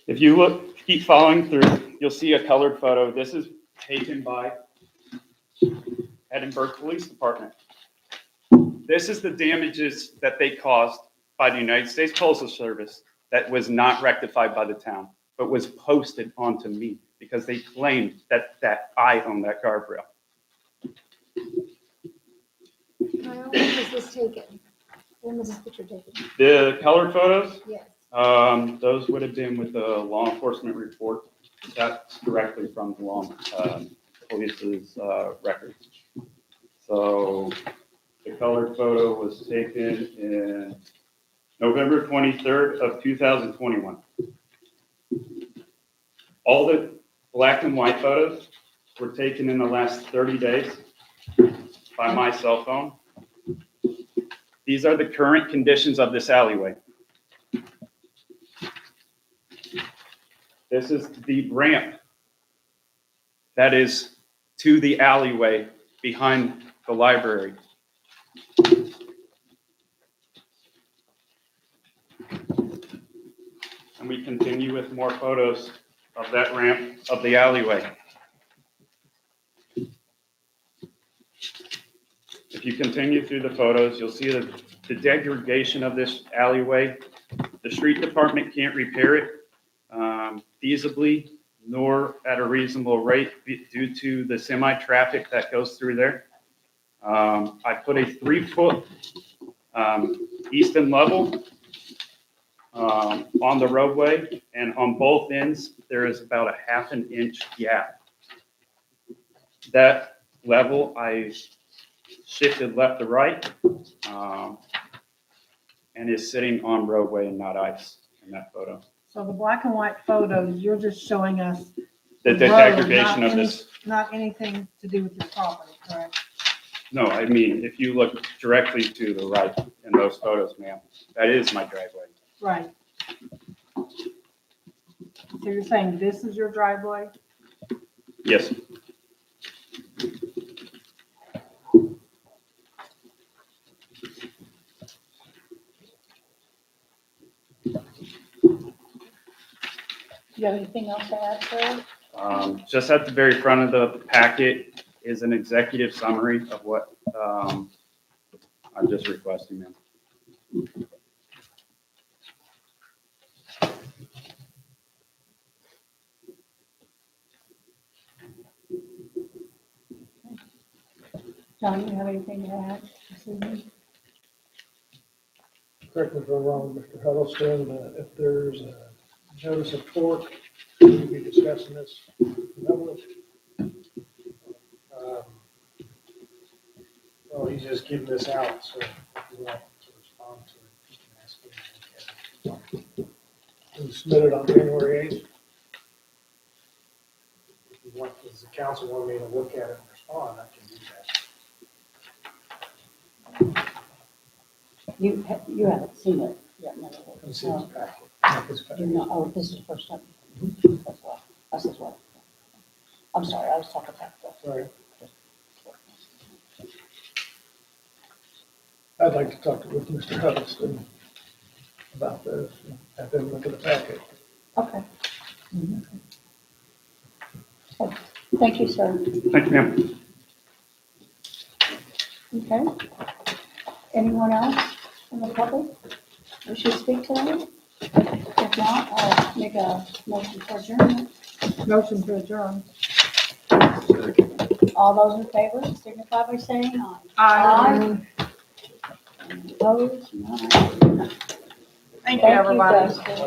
If you keep following through, you'll see a colored photo. This is taken by Edinburgh Police Department. This is the damages that they caused by the United States Postal Service that was not rectified by the town, but was posted onto me because they claimed that I own that guardrail. Kyle, when was this taken? When was this picture taken? The colored photos, Yes. those would have been with the law enforcement report. That's directly from the police's records. So the colored photo was taken in November 23rd of 2021. All the black and white photos were taken in the last 30 days by my cell phone. These are the current conditions of this alleyway. This is the ramp that is to the alleyway behind the library. And we continue with more photos of that ramp of the alleyway. If you continue through the photos, you'll see the degradation of this alleyway. The street department can't repair it feasibly nor at a reasonable rate due to the semi-traffic that goes through there. I put a 3-foot easton level on the roadway, and on both ends, there is about a 1/2 inch gap. That level, I shifted left to right, and is sitting on roadway and not ice in that photo. So the black and white photos, you're just showing us The road, degradation not of this, Not anything to do with your property, correct? no, I mean, if you look directly to the right in those photos, ma'am, that is my driveway. Right. So you're saying this is your driveway? Yes. Do you have anything else to add, sir? Just at the very front of the packet is an executive summary of what I'm just requesting, ma'am. John, you have anything to add this evening? Correct me if I'm wrong, Mr. Huddleston, if there's a notice of torque, we'll be discussing this. Well, he's just giving this out, so if you want to respond to it, you can ask him to look at it. It was submitted on January 8th. If you want, does the council want me to look at it and respond, I can do that. You haven't seen it yet, in other words. It's in his packet. You're not, oh, this is the first time. That's as well. I'm sorry, I was talking about that. Sorry. I'd like to talk with Mr. Huddleston about this, and have him look at the packet. Okay. Okay. Thank you, sir. Thank you, ma'am. Okay. Anyone else from the public wish to speak tonight? If not, I'll make a motion for adjournment. Motion to adjourn. All those in favor signify by saying aye. Aye. Opposed? None. Thank you, everybody. Dustin.